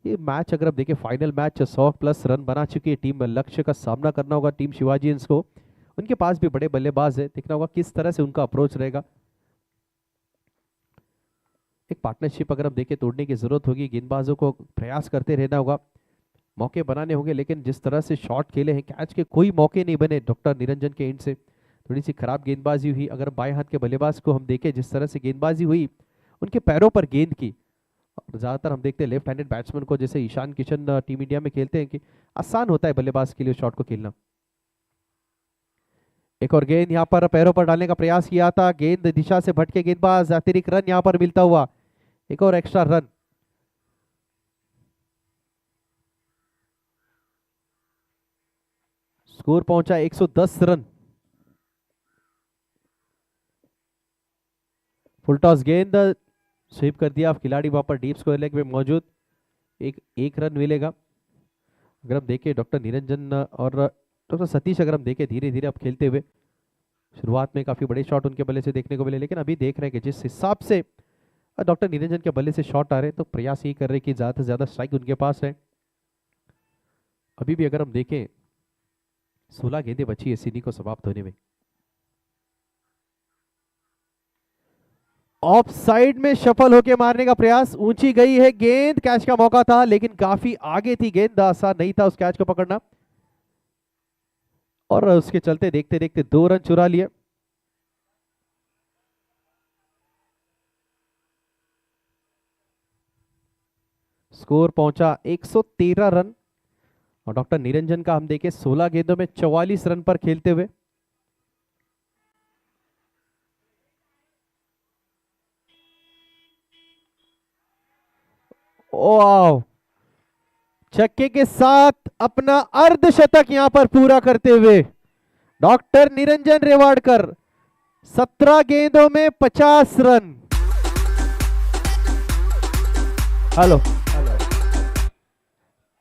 ये मैच अगर आप देखें फाइनल मैच 100+ रन बना चुकी है टीम। लक्ष्य का सामना करना होगा टीम शिवाजी को। उनके पास भी बड़े बल्लेबाज है, देखना होगा किस तरह से उनका अप्रोच रहेगा। एक पार्टनरशिप अगर हम देखें तोड़ने की जरूरत होगी, गेंदबाजों को प्रयास करते रहना होगा, मौके बनाने होंगे। लेकिन जिस तरह से शॉट खेले हैं, कैच के कोई मौके नहीं बने डॉक्टर निरंजन के एंड से। थोड़ी सी खराब गेंदबाजी हुई। अगर बाएं हाथ के बल्लेबाज को हम देखें, जिस तरह से गेंदबाजी हुई, उनके पैरों पर गेंद की। और ज्यादातर हम देखते हैं लेफ्ट हैंडेड बैट्समैन को, जैसे ईशान किशन टीम इंडिया में खेलते हैं, कि आसान होता है बल्लेबाज के लिए शॉट को खेलना। एक और गेंद यहां पर पैरों पर डालने का प्रयास किया था, गेंद दिशा से भटके गेंदबाज, अतिरिक्त रन यहां पर मिलता हुआ, एक और एक्स्ट्रा रन। स्कोर पहुंचा 110 रन। फुल टॉस गेंद स्वीप कर दिया, खिलाड़ी वहां पर डीप स्क्वायर लेग में मौजूद। एक रन मिलेगा। अगर हम देखें डॉक्टर निरंजन और डॉक्टर सतीश, अगर हम देखें धीरे धीरे अब खेलते हुए, शुरुआत में काफी बड़े शॉट उनके बल्ले से देखने को मिले, लेकिन अभी देख रहे हैं कि जिस हिसाब से डॉक्टर निरंजन के बल्ले से शॉट आ रहे हैं, तो प्रयास यही कर रहे हैं कि ज्यादा से ज्यादा स्ट्राइक उनके पास है। अभी भी अगर हम देखें 16 गेंदें बची है सीरीज को समाप्त होने में। ऑफ साइड में शफल होके मारने का प्रयास, ऊंची गई है गेंद, कैच का मौका था लेकिन काफी आगे थी गेंद, आसान नहीं था उस कैच को पकड़ना। और उसके चलते देखते देखते 2 रन चुरा लिए। स्कोर पहुंचा 113 रन। और डॉक्टर निरंजन का हम देखें 16 गेंदों में 44 रन पर खेलते हुए। वाह, छक्के के साथ अपना अर्धशतक यहां पर पूरा करते हुए डॉक्टर निरंजन रेवाड़कर 17 गेंदों में 50 रन। हॅलो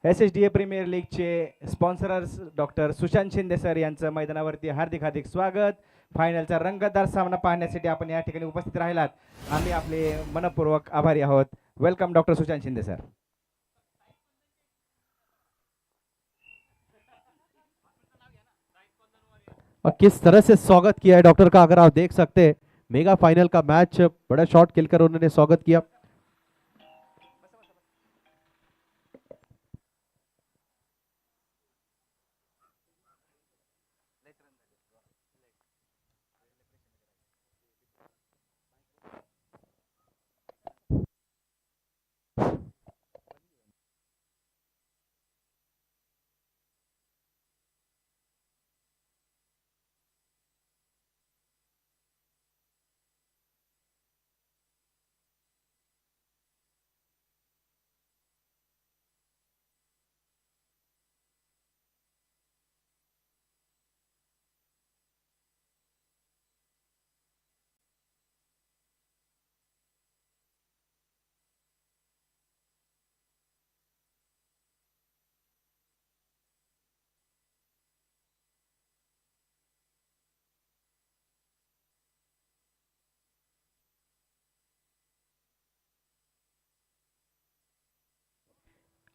SSDA प्रीमियर लीगचे sponsors doctor Sushant Shinde sir यांचं मैदानावरती हार्दिक हार्दिक स्वागत। फायनलचा रंगतदार सामना पाहण्यासाठी आपण या ठिकाणी उपस्थित राहिलात, आम्ही आपले मनपूर्वक आभारी आहोत। Welcome doctor Sushant Shinde sir. और किस तरह से स्वागत किया है डॉक्टर का, अगर आप देख सकते हैं मेगा फाइनल का मैच बड़ा शॉट खेलकर उन्होंने स्वागत किया।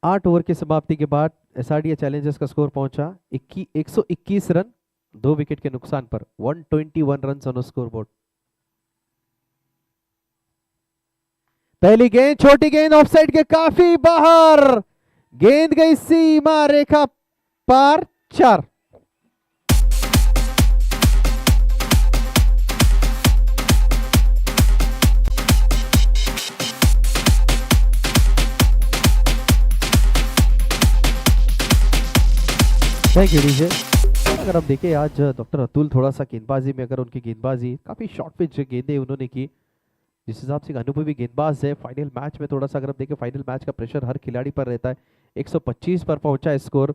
आठ ओवर की समाप्ति के बाद एसआरडीए चैलेंजर्स का स्कोर पहुंचा 121 रन, 2 विकेट के नुकसान पर 121 रन ऑन स्कोर बोर्ड। पहली गेंद छोटी गेंद ऑफसाइड के काफी बाहर, गेंद गई सीमा रेखा पार, 4। Thank you DJ. अगर हम देखें आज डॉक्टर अतुल थोड़ा सा गेंदबाजी में, अगर उनकी गेंदबाजी काफी शॉर्ट पिच गेंदें उन्होंने की, जिस हिसाब से अनुभवी गेंदबाज है। फाइनल मैच में थोड़ा सा अगर हम देखें, फाइनल मैच का प्रेशर हर खिलाड़ी पर रहता है। 125 पर पहुंचा है स्कोर,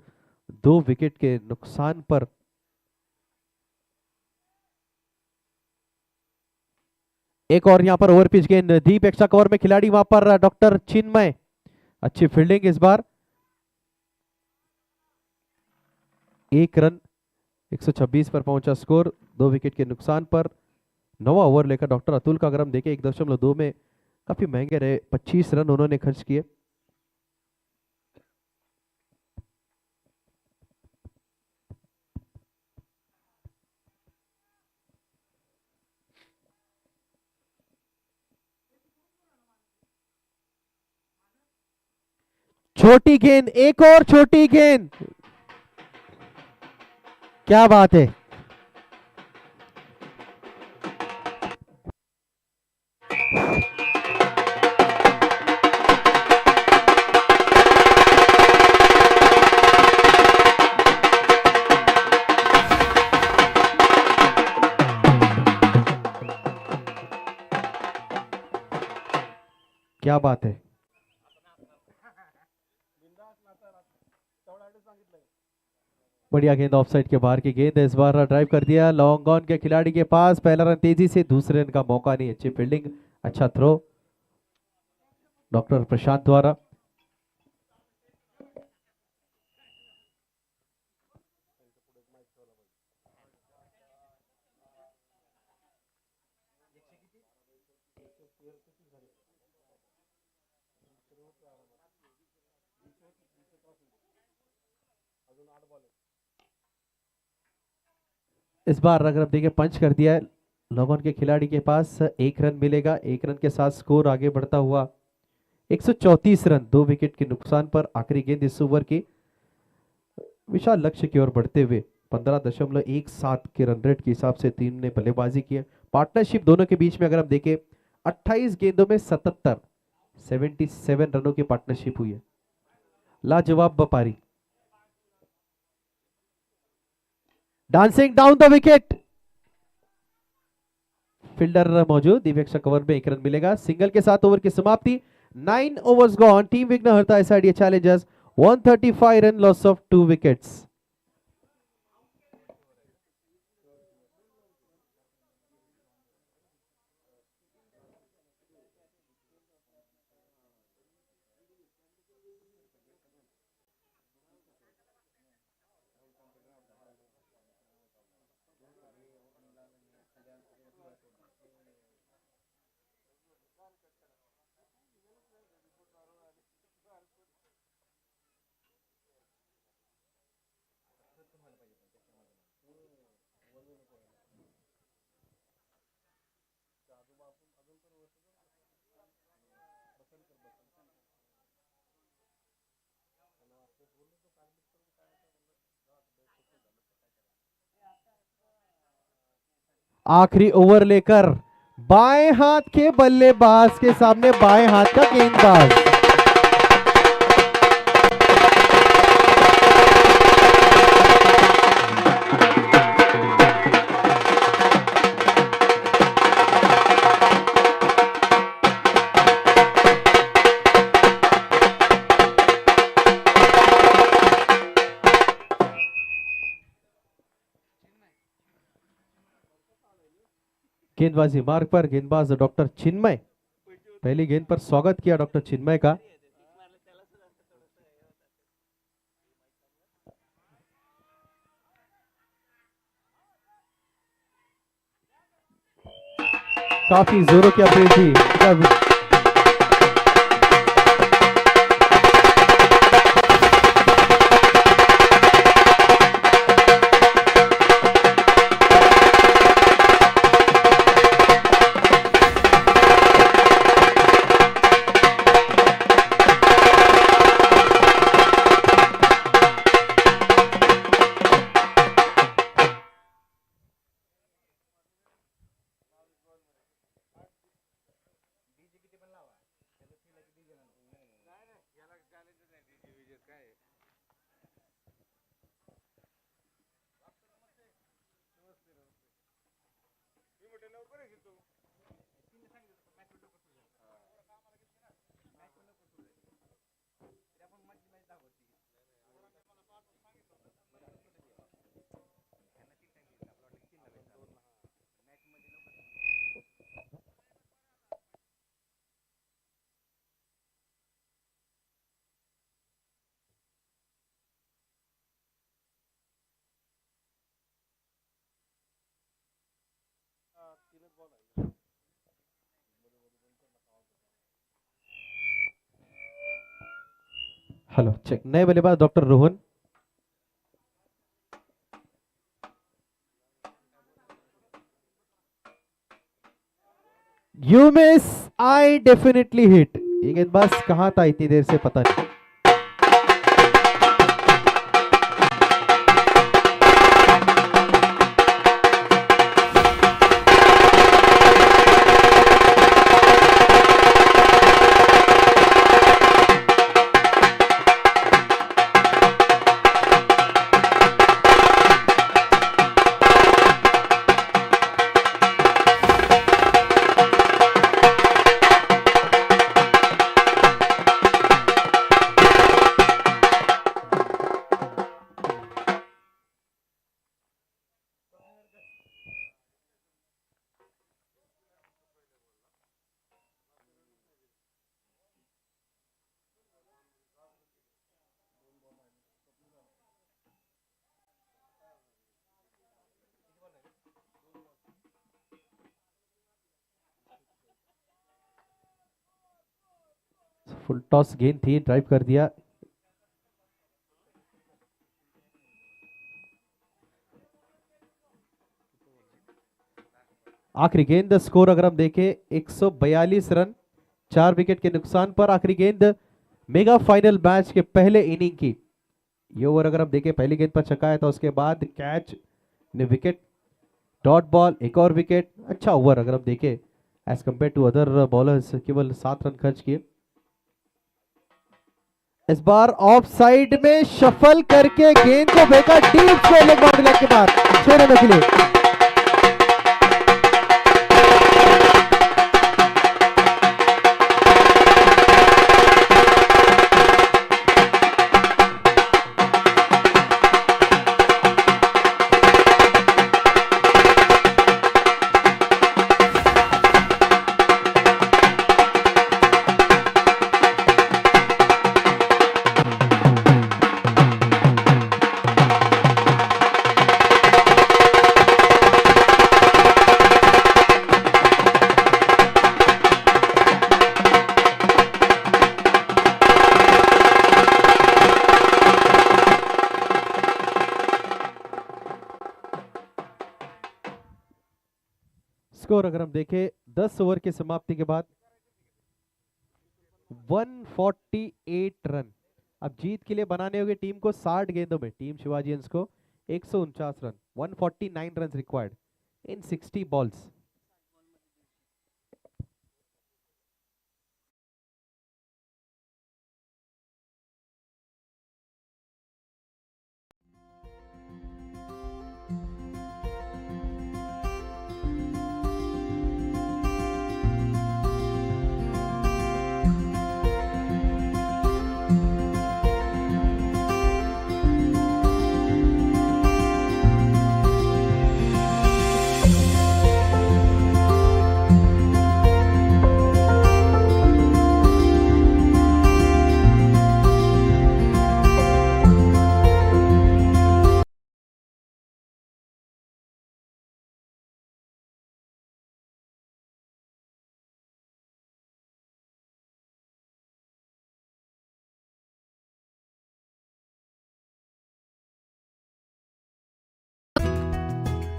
2 विकेट के नुकसान पर। एक और यहाँ पर ओवर पिच गेंद, डीप एक्स्ट्रा कवर में खिलाड़ी वहां पर डॉक्टर चिन्मय, अच्छी फील्डिंग इस बार। 1 रन, 126 पर पहुंचा स्कोर, 2 विकेट के नुकसान पर। 9वां ओवर लेकर डॉक्टर अतुल का अगर हम देखें 1.2 में काफी महंगे रहे, 25 रन उन्होंने खर्च किए। छोटी गेंद, एक और छोटी गेंद, क्या बात है। क्या बात है। बढ़िया गेंद, ऑफसाइड के बाहर की गेंद है, इस बार ड्राइव कर दिया लॉन्ग ऑन के खिलाड़ी के पास। पहला रन तेजी से, दूसरे रन का मौका नहीं, अच्छी फील्डिंग, अच्छा थ्रो डॉक्टर प्रशांत द्वारा। इस बार अगर आप देखें पंच कर दिया है लॉन्ग के खिलाड़ी के पास, 1 रन मिलेगा। 1 रन के साथ स्कोर आगे बढ़ता हुआ 134 रन, 2 विकेट के नुकसान पर। आखिरी गेंद इस ओवर की विशाल लक्ष्य की ओर बढ़ते हुए 15.17 के रन रेट के हिसाब से टीम ने बल्लेबाजी की है। पार्टनरशिप दोनों के बीच में अगर हम देखें 28 गेंदों में 77 रनों की पार्टनरशिप हुई है। लाजवाब व्यापारी, dancing down the wicket, fielder मौजूद, दिव्यक्षा कवर में 1 रन मिलेगा। सिंगल के साथ ओवर की समाप्ति, 9 ओवर्स गॉन। टीम विघ्न हरता SID Challengers 135 run, loss of 2 wickets. आखिरी ओवर लेकर बाएं हाथ के बल्लेबाज के सामने बाएं हाथ का गेंदबाज। गेंदबाजी मार्ग पर, गेंदबाज डॉक्टर चिन्मय। पहली गेंद पर स्वागत किया डॉक्टर चिन्मय का। काफी जोरों की अपील थी। हेलो चेक, नए बल्लेबाज doctor Rohan. You miss, I definitely hit. ये गेंदबाज कहाँ था इतनी देर से पता नहीं. फुल टॉस गेंद थी, ड्राइव कर दिया. आखिरी गेंद स्कोर अगर हम देखें 142 रन, 4 विकेट के नुकसान पर. आखिरी गेंद मेगा फाइनल मैच के पहले इनिंग की. ये ओवर अगर हम देखें, पहली गेंद पर छक्का आया था, उसके बाद कैच ने विकेट, डॉट बॉल, एक और विकेट. अच्छा ओवर अगर हम देखें as compared to other bowlers, केवल 7 रन खर्च किए. इस बार ऑफ साइड में शफल करके गेंद को फेंका deep square leg boundary line के बाहर, 6 रनों के लिए. स्कोर अगर हम देखें 10 ओवर की समाप्ति के बाद 148 रन अब जीत के लिए बनाने होंगे टीम को 60 गेंदों में. टीम शिवाजियंस को 149 run, 149 run required in 60 balls.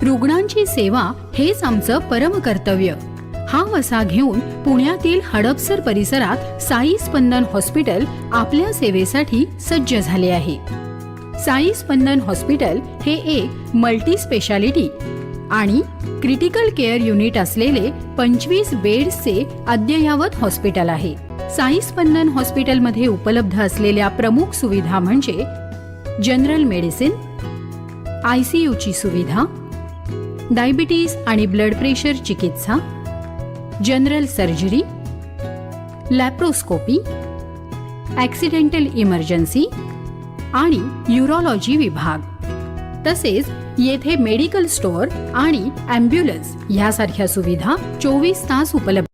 रुग्णांची सेवा हेच आमचं परमकर्तव्य. हा वसा घेऊन पुण्यातील हडपसर परिसरात साई स्पंदन हॉस्पिटल आपल्या सेवेसाठी सज्ज झाले आहे. साई स्पंदन हॉस्पिटल हे एक मल्टी स्पेशालिटी आणि क्रिटिकल केअर युनिट असलेले 25 बेड्सचे अद्ययावत हॉस्पिटल आहे. साई स्पंदन हॉस्पिटलमध्ये उपलब्ध असलेल्या प्रमुख सुविधा म्हणजे जनरल मेडिसिन, ICUची सुविधा, डायबिटीज आणि ब्लड प्रेशर चिकित्सा, general surgery, laparoscopy, accidental emergency आणि यूरोलॉजी विभाग. तसेच येथे मेडिकल स्टोअर आणि ॲम्ब्युलन्स यासारख्या सुविधा 24 तास उपलब्ध.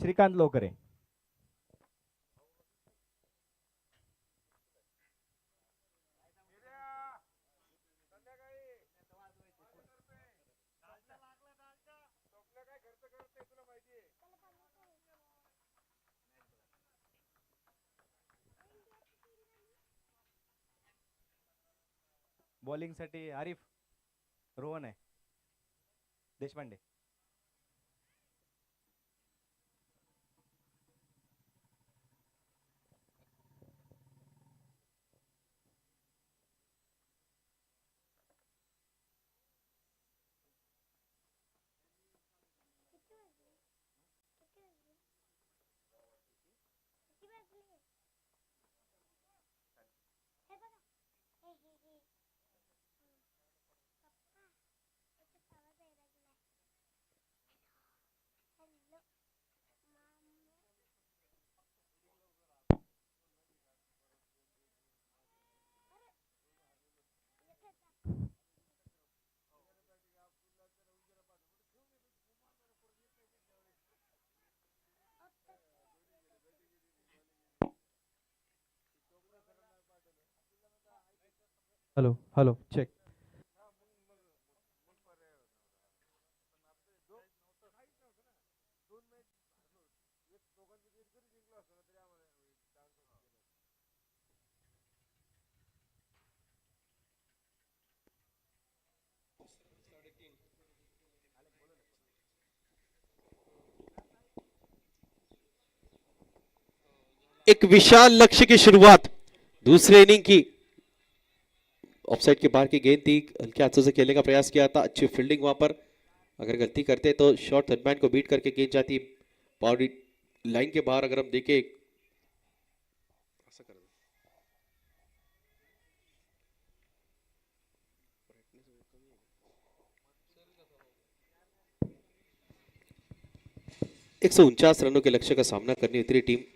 श्रीकांत लोकरे. बॉलिंग साठी आरिफ रोहन आहे देशपांडे. Hello hello check. एक विशाल लक्ष्य की शुरुआत दूसरे इनिंग की. ऑफसाइड के बाहर की गेंद थी, हल्के हाथों से खेलने का प्रयास किया था. अच्छी फील्डिंग वहां पर. अगर गलती करते तो शॉर्ट थर्डमैन को बीट करके गेंद जाती बाउंड्री लाइन के बाहर. अगर हम देखें एक 149 रनों के लक्ष्य का सामना करनी उतरी टीम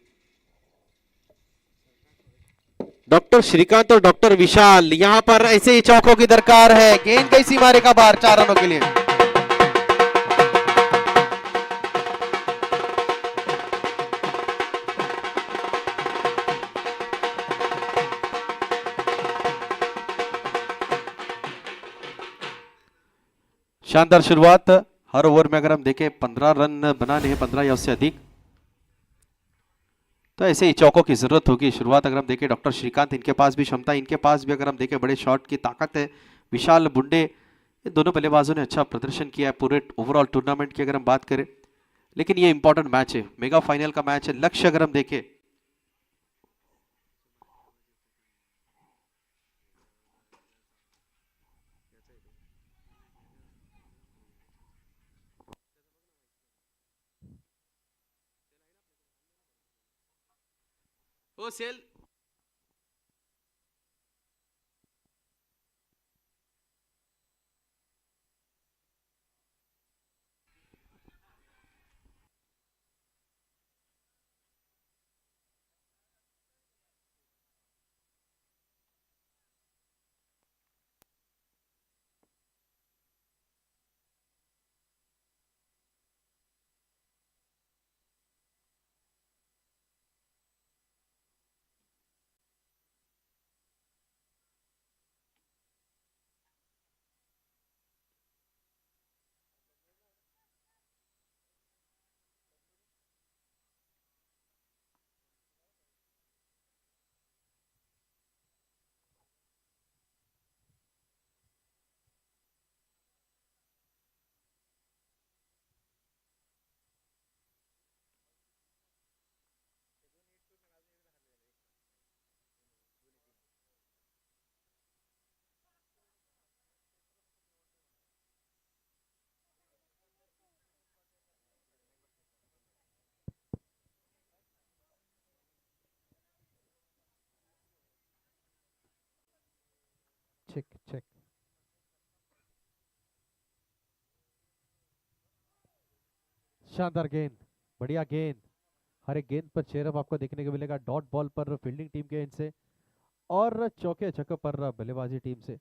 डॉक्टर श्रीकांत और डॉक्टर विशाल. यहां पर ऐसे ही चौकों की दरकार है. गेंद कैसी मारेगा बाहर 4 रनों के लिए. शानदार शुरुआत. हर ओवर में अगर हम देखें 15 रन बनाने हैं, 15 या उससे अधिक, तो ऐसे ही चौकों की जरूरत होगी. शुरुआत अगर हम देखें डॉक्टर श्रीकांत, इनके पास भी क्षमता, इनके पास भी अगर हम देखें बड़े शॉट की ताकत है. विशाल बुंडे, ये दोनों बल्लेबाजों ने अच्छा प्रदर्शन किया है पूरे ओवरऑल टूर्नामेंट की अगर हम बात करें. लेकिन ये इंपॉर्टेंट मैच है, मेगा फाइनल का मैच है. लक्ष्य अगर हम देखें ओ सेल चेक चेक. शानदार गेंद, बढ़िया गेंद. हर एक गेंद पर चेयरअप आपको देखने को मिलेगा. डॉट बॉल पर फील्डिंग टीम के एंड से और चौके छक्के पर बल्लेबाजी टीम से.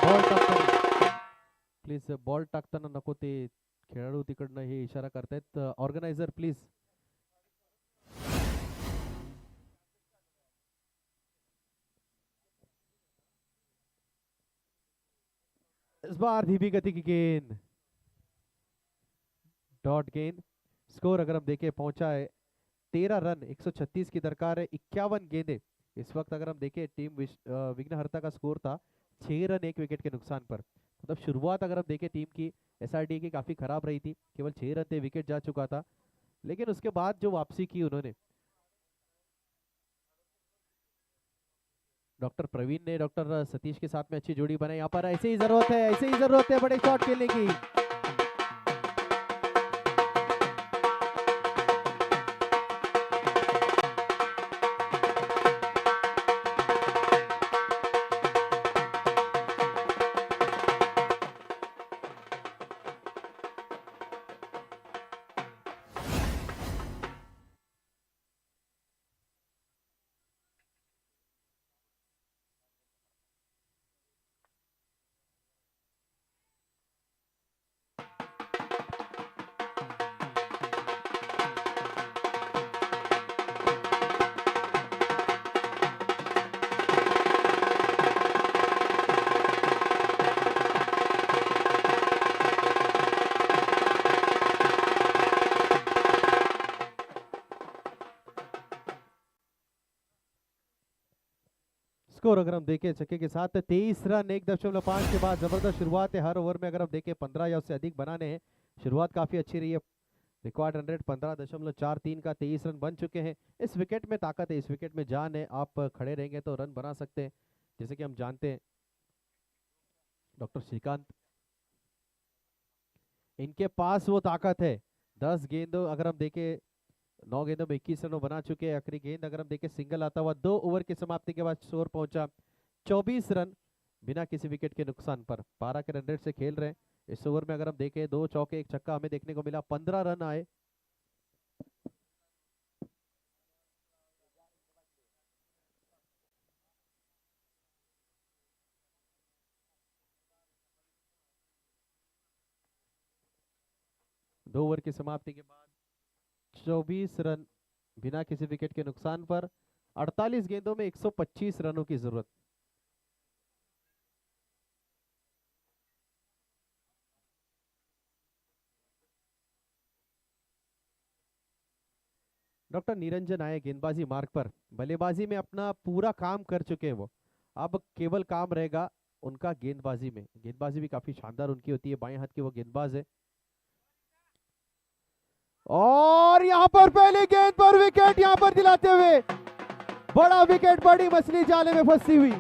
बॉल टाकताना प्लीज, बॉल टाकताना नको ते खेळाडू तिकडनं हे इशारा करतायत. Organiser please. इस बार धीमी गति की गेंद, डॉट गेंद. स्कोर अगर हम देखें पहुंचा है 13 रन, 136 की दरकार है, 51 गेंदें. इस वक्त अगर हम देखें टीम विघ्नहर्ता का स्कोर था 6 रन 1 विकेट के नुकसान पर. मतलब शुरुआत अगर हम देखें टीम की एसआरडी की काफी खराब रही थी, केवल 6 रन थे, विकेट जा चुका था. लेकिन उसके बाद जो वापसी की उन्होंने, डॉक्टर प्रवीण ने डॉक्टर सतीश के साथ में अच्छी जोड़ी बनाई. यहाँ पर ऐसे ही जरूरत है, ऐसे ही जरूरत है बड़े शॉट खेलने की. स्कोर अगर हम देखें छक्के के साथ 23 रन 1.5 के बाद जबरदस्त शुरुआत है. हर ओवर में अगर हम देखें 15 या उससे अधिक बनाने हैं. शुरुआत काफी अच्छी रही है. रिकॉर्ड रन रेट 15.43 का, 23 रन बन चुके हैं. इस विकेट में ताकत है, इस विकेट में जान है. आप खड़े रहेंगे तो रन बना सकते हैं, जैसे कि हम जानते हैं. डॉक्टर श्रीकांत, इनके पास वो ताकत है. 10 गेंदों अगर हम देखें, 9 गेंदों में 21 रनों बना चुके हैं. आखिरी गेंद अगर हम देखें सिंगल आता हुआ 2 ओवर की समाप्ति के बाद स्कोर पहुंचा 24 रन बिना किसी विकेट के नुकसान पर. 12 के रन रेट से खेल रहे हैं. इस ओवर में अगर हम देखें 2 चौके 1 छक्का हमें देखने को मिला, 15 रन आए. दो ओवर की समाप्ति के बाद 24 रन बिना किसी विकेट के नुकसान पर. 48 गेंदों में 125 रनों की जरूरत. डॉक्टर निरंजन आए गेंदबाजी मार्ग पर. बल्लेबाजी में अपना पूरा काम कर चुके हैं वो. अब केवल काम रहेगा उनका गेंदबाजी में. गेंदबाजी भी काफी शानदार उनकी होती है. बाएं हाथ के वो गेंदबाज है. और यहां पर पहली गेंद पर विकेट यहां पर दिलाते हुए बड़ा विकेट, बड़ी मछली जाले में फंसी हुई.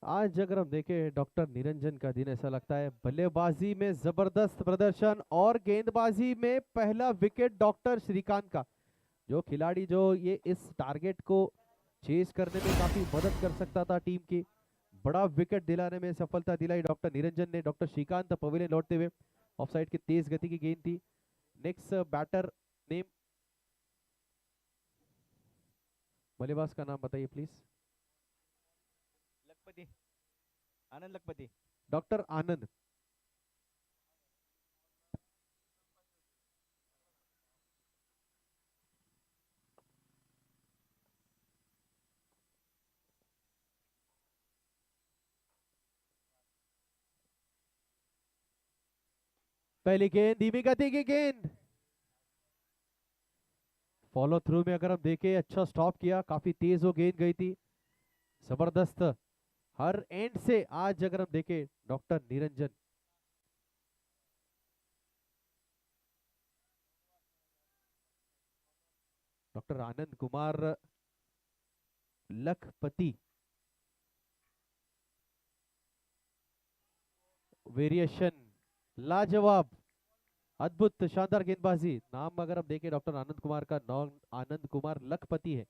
आज अगर हम देखें डॉक्टर निरंजन का दिन, ऐसा लगता है बल्लेबाजी में जबरदस्त प्रदर्शन और गेंदबाजी में पहला विकेट डॉक्टर श्रीकांत का. जो खिलाड़ी जो ये इस टारगेट को चेस करने में काफी मदद कर सकता था टीम की, बड़ा विकेट दिलाने में सफलता दिलाई डॉक्टर निरंजन ने. डॉक्टर श्रीकांत पवेलियन लौटते हुए, ऑफ साइड की तेज गति की गेंद थी. नेक्स्ट बैटर नेम, बल्लेबाज का नाम बताइए please. Lakhpati, Anand Lakhpati. Doctor आनंद. पहली गेंद धीमी गति की गेंद, फॉलो थ्रू में अगर हम देखें अच्छा स्टॉप किया. काफी तेज वो गेंद गई थी. जबरदस्त हर एंड से आज अगर हम देखें डॉक्टर निरंजन. डॉक्टर आनंद कुमार लखपति वेरिएशन, लाजवाब, अद्भुत शानदार गेंदबाजी। नाम अगर हम देखें डॉक्टर आनंद कुमार का, नाम आनंद कुमार लखपति है,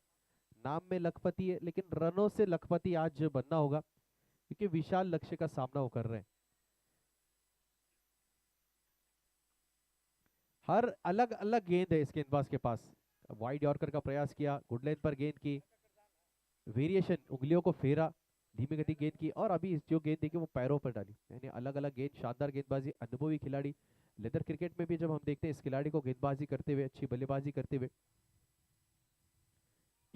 नाम में लखपति है, लेकिन रनों से लखपति आज बनना होगा क्योंकि विशाल लक्ष्य का सामना वो कर रहे हैं। हर अलग अलग गेंद है इस गेंदबाज के पास। वाइड यॉर्कर का प्रयास किया, गुड लाइन पर गेंद की, वेरिएशन, उंगलियों को फेरा, धीमी गति गेंद की, और अभी जो गेंद देखी वो पैरों पर डाली, यानी अलग अलग गेंद, शानदार गेंदबाजी, अनुभवी खिलाड़ी। लेदर क्रिकेट में भी जब हम देखते हैं इस खिलाड़ी को गेंदबाजी करते हुए, अच्छी बल्लेबाजी करते हुए,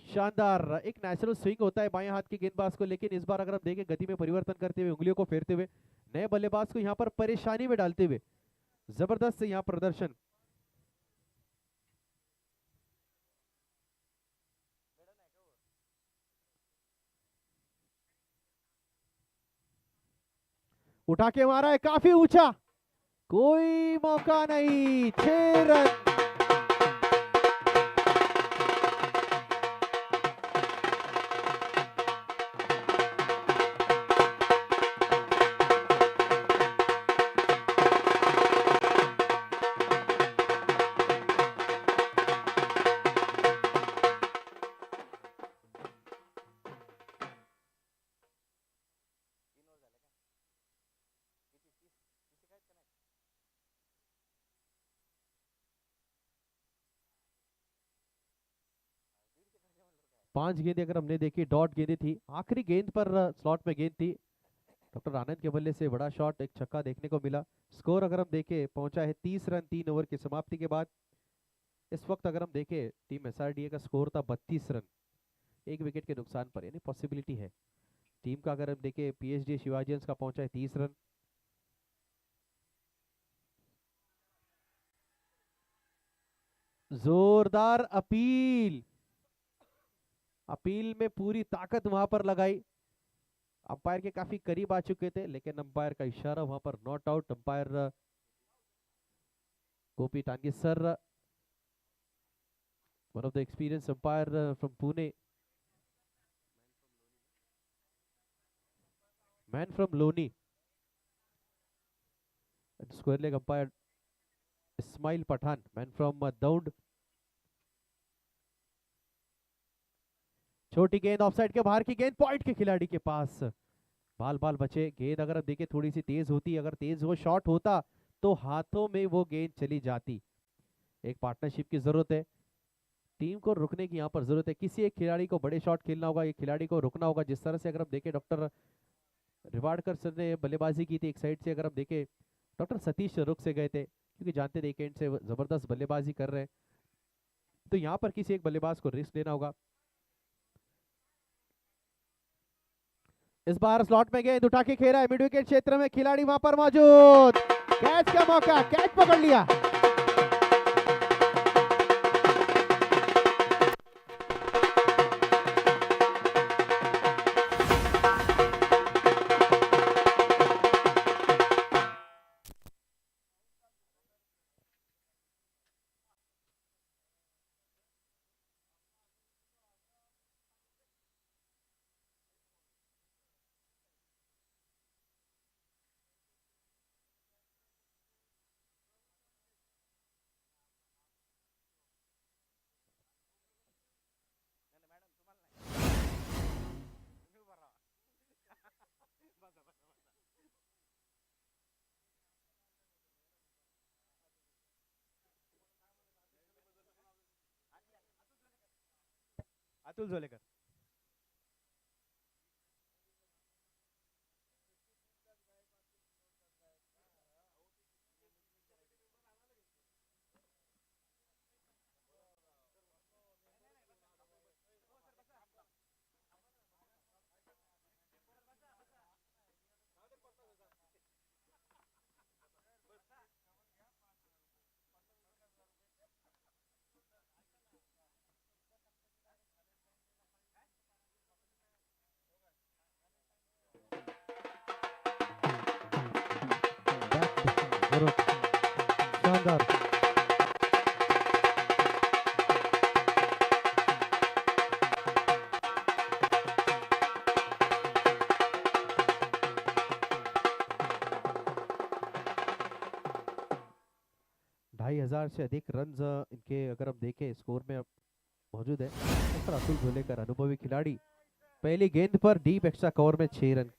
शानदार एक नेचुरल स्विंग होता है बाएं हाथ के गेंदबाज को, लेकिन इस बार अगर हम देखें गति में परिवर्तन करते हुए, उंगलियों को फेरते हुए, नए बल्लेबाज को यहाँ पर परेशानी में डालते हुए जबरदस्त यहाँ प्रदर्शन। उठा के मारा है काफी ऊंचा, कोई मौका नहीं, 6 रन। पांच गेंदें अगर हमने देखी, डॉट गेंदें थी, आखिरी गेंद पर स्लॉट में गेंद थी, डॉक्टर आनंद के बल्ले से बड़ा शॉट, एक छक्का देखने को मिला। स्कोर अगर हम देखें पहुंचा है 30 रन 3 ओवर की समाप्ति के बाद। इस वक्त अगर हम देखें टीम एसआरडीए का स्कोर था 32 रन, एक विकेट के नुकसान पर, यानी पॉसिबिलिटी है। टीम का अगर हम देखें पीएचडी शिवाजियंस का पहुंचा है 30 रन। जोरदार अपील, अपील में पूरी ताकत वहां पर लगाई, अंपायर के काफी करीब आ चुके थे, लेकिन अंपायर का इशारा वहां पर not out. Umpire Gopi Tange sir, one of the experience umpire from Pune, man from Loni, square leg umpire Ismail Pathan, man from Daund. छोटी गेंद ऑफसाइड के बाहर की गेंद, पॉइंट के खिलाड़ी के पास, बाल बाल बचे। गेंद अगर आप देखें थोड़ी सी तेज होती, अगर तेज वो शॉट होता तो हाथों में वो गेंद चली जाती। एक पार्टनरशिप की जरूरत है, टीम को रुकने की यहाँ पर जरूरत है। किसी एक खिलाड़ी को बड़े शॉट खेलना होगा, एक खिलाड़ी को रुकना होगा। जिस तरह से अगर हम देखें डॉक्टर रिवाड़कर सर ने बल्लेबाजी की थी एक साइड से, अगर हम देखें डॉक्टर सतीश रुक से गए थे क्योंकि जानते थे एक एंड से जबरदस्त बल्लेबाजी कर रहे हैं, तो यहाँ पर किसी एक बल्लेबाज को रिस्क लेना होगा। इस बार स्लॉट में गेंद उठा के खेला है, मिड विकेट क्षेत्र में खिलाड़ी वहां पर मौजूद, कैच का मौका, कैच पकड़ लिया। अतुल जोलेकर। शानदार, 2,500 से अधिक रन इनके अगर हम देखें स्कोर में मौजूद है। डॉक्टर अतुल जोलेकर अनुभवी खिलाड़ी, पहली गेंद पर डीप एक्स्ट्रा कवर में 6 रन।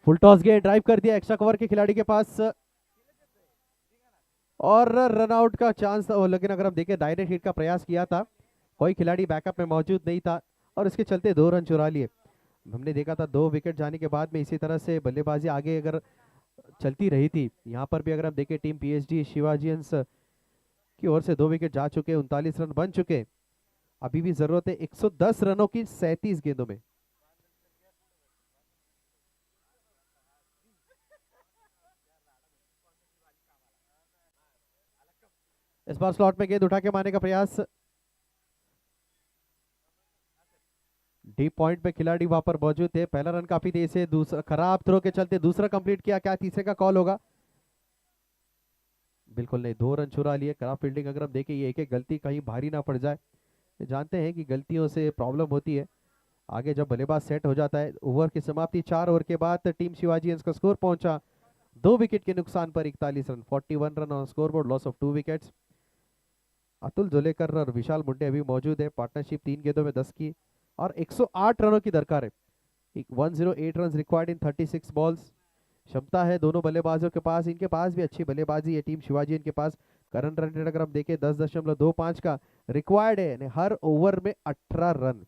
फुल टॉस गेंद ड्राइव कर दिया एक्स्ट्रा कवर के खिलाड़ी के पास और रन आउट का चांस था, लेकिन अगर हम देखें डायरेक्ट हिट का प्रयास किया था, कोई खिलाड़ी बैकअप में मौजूद नहीं था और इसके चलते 2 रन चुरा लिए। हमने देखा था 2 विकेट जाने के बाद में इसी तरह से बल्लेबाजी आगे अगर चलती रही थी। यहाँ पर भी अगर हम देखें टीम पीएसजी शिवाजियंस की ओर से 2 विकेट जा चुके, 39 रन बन चुके। अभी भी जरूरत है 110 रनों की 37 गेंदों में। इस बार स्लॉट में गेंद उठा के मारने का प्रयास, डीप पॉइंट पे खिलाड़ी वहां पर मौजूद थे। पहला रन काफी तेज है, दूसरा खराब थ्रो के चलते दूसरा कंप्लीट किया, क्या तीसरे का कॉल होगा? बिल्कुल नहीं, 2 रन चुरा लिए। खराब फील्डिंग अगर हम देखें, ये एक गलती कहीं भारी ना पड़ जाए, जानते हैं कि गलतियों से प्रॉब्लम होती है आगे जब बल्लेबाज सेट हो जाता है। ओवर की समाप्ति 4 ओवर के बाद टीम शिवाजी का स्कोर पहुंचा 2 विकेट के नुकसान पर 41 run, 41 run on scoreboard, loss of 2 wickets. Atul Jolekar और विशाल मुंडे अभी मौजूद है। पार्टनरशिप 3 गेंदों में 10 की और 108 रनों की दरकार है। 108 रन रिक्वायर्ड इन 36 बॉल्स। क्षमता है दोनों बल्लेबाजों के पास, इनके पास भी अच्छी बल्लेबाजी है टीम शिवाजी इनके पास। करंट रन रेट अगर हम देखें 10.25 का रिक्वायर्ड है, हर ओवर में 18 रन।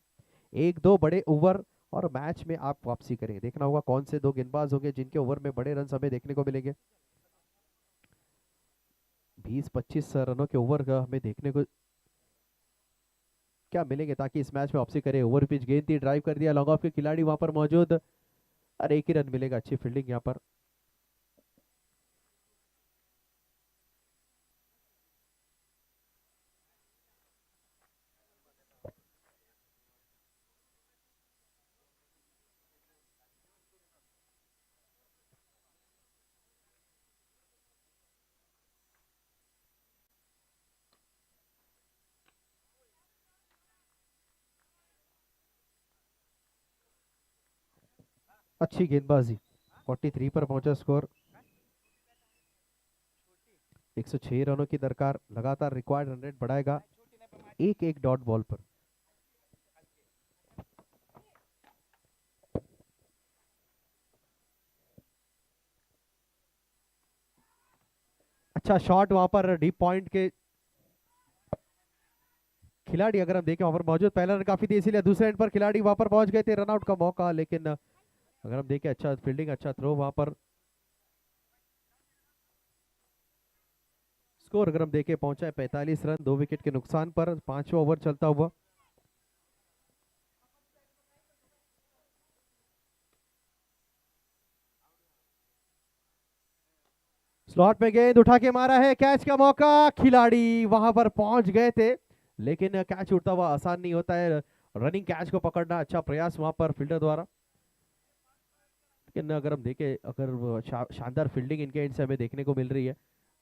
1-2 बड़े ओवर और मैच में आप वापसी करेंगे। देखना होगा कौन से 2 गेंदबाज होंगे जिनके ओवर में बड़े रन हमें देखने को मिलेंगे। 20-25 रनों के ओवर हमें देखने को क्या मिलेंगे ताकि इस मैच में वापसी करे। ओवर पिच गेंद थी, ड्राइव कर दिया, लॉन्ग ऑफ के खिलाड़ी वहां पर मौजूद और 1 ही रन मिलेगा। अच्छी फील्डिंग यहाँ पर। अच्छी गेंदबाजी, 43 पर पहुंचा स्कोर। 106 रनों की दरकार, लगातार रिक्वायर्ड रन रेट बढ़ाएगा 1-1 डॉट बॉल पर। अच्छा शॉट वहां पर डीप पॉइंट के खिलाड़ी अगर हम देखें वहां पर मौजूद। पहला रन काफी तेजी लिया, दूसरे एंड पर खिलाड़ी वहां पर पहुंच गए थे, रनआउट का मौका, लेकिन अगर हम देखें अच्छा फील्डिंग, अच्छा थ्रो वहां पर। स्कोर अगर हम देखें पहुंचा है 45 रन 2 विकेट के नुकसान पर। 5वां ओवर चलता हुआ। स्लॉट में गेंद उठा के मारा है, कैच का मौका, खिलाड़ी वहां पर पहुंच गए थे लेकिन कैच उड़ता हुआ आसान नहीं होता है। रनिंग कैच को पकड़ना अच्छा प्रयास वहां पर फील्डर द्वारा, लेकिन अगर हम देखें अगर शानदार फील्डिंग इनके एंड से हमें देखने को मिल रही है,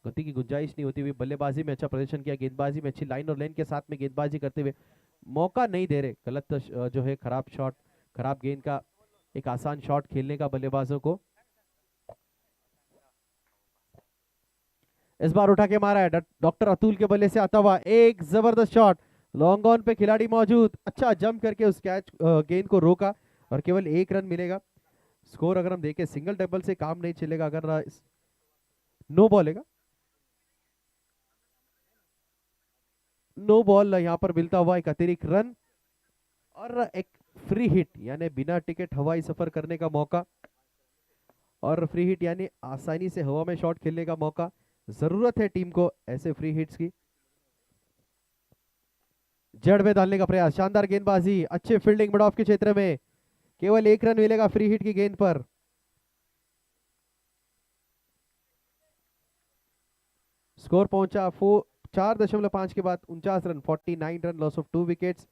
गति की गुंजाइश नहीं होती हुई। बल्लेबाजी में अच्छा प्रदर्शन किया, गेंदबाजी में अच्छी लाइन और लेन के साथ में गेंदबाजी करते हुए मौका नहीं दे रहे। गलत जो है खराब शॉट, खराब गेंद का एक आसान शॉट खेलने का बल्लेबाजों को। इस बार उठा के मारा है डॉक्टर अतुल के बल्ले से आता हुआ एक जबरदस्त शॉट, लॉन्ग ऑन पे खिलाड़ी मौजूद, अच्छा जंप करके उस कैच गेंद को रोका और केवल 1 रन मिलेगा। स्कोर अगर हम देखें सिंगल डबल से काम नहीं चलेगा, अगर नो बॉलेगा, नो बॉल यहाँ पर मिलता हुआ एक अतिरिक्त रन और एक फ्री हिट यानी बिना टिकट हवाई सफर करने का मौका, और फ्री हिट यानी आसानी से हवा में शॉट खेलने का मौका। जरूरत है टीम को ऐसे फ्री हिट्स की। जड़ में डालने का प्रयास, शानदार गेंदबाजी, अच्छे फील्डिंग मिड ऑफ के क्षेत्र में, केवल 1 रन मिलेगा फ्री हिट की गेंद पर। स्कोर पहुंचा 4.5 के बाद 49 run, 49 run, loss of 2 wickets.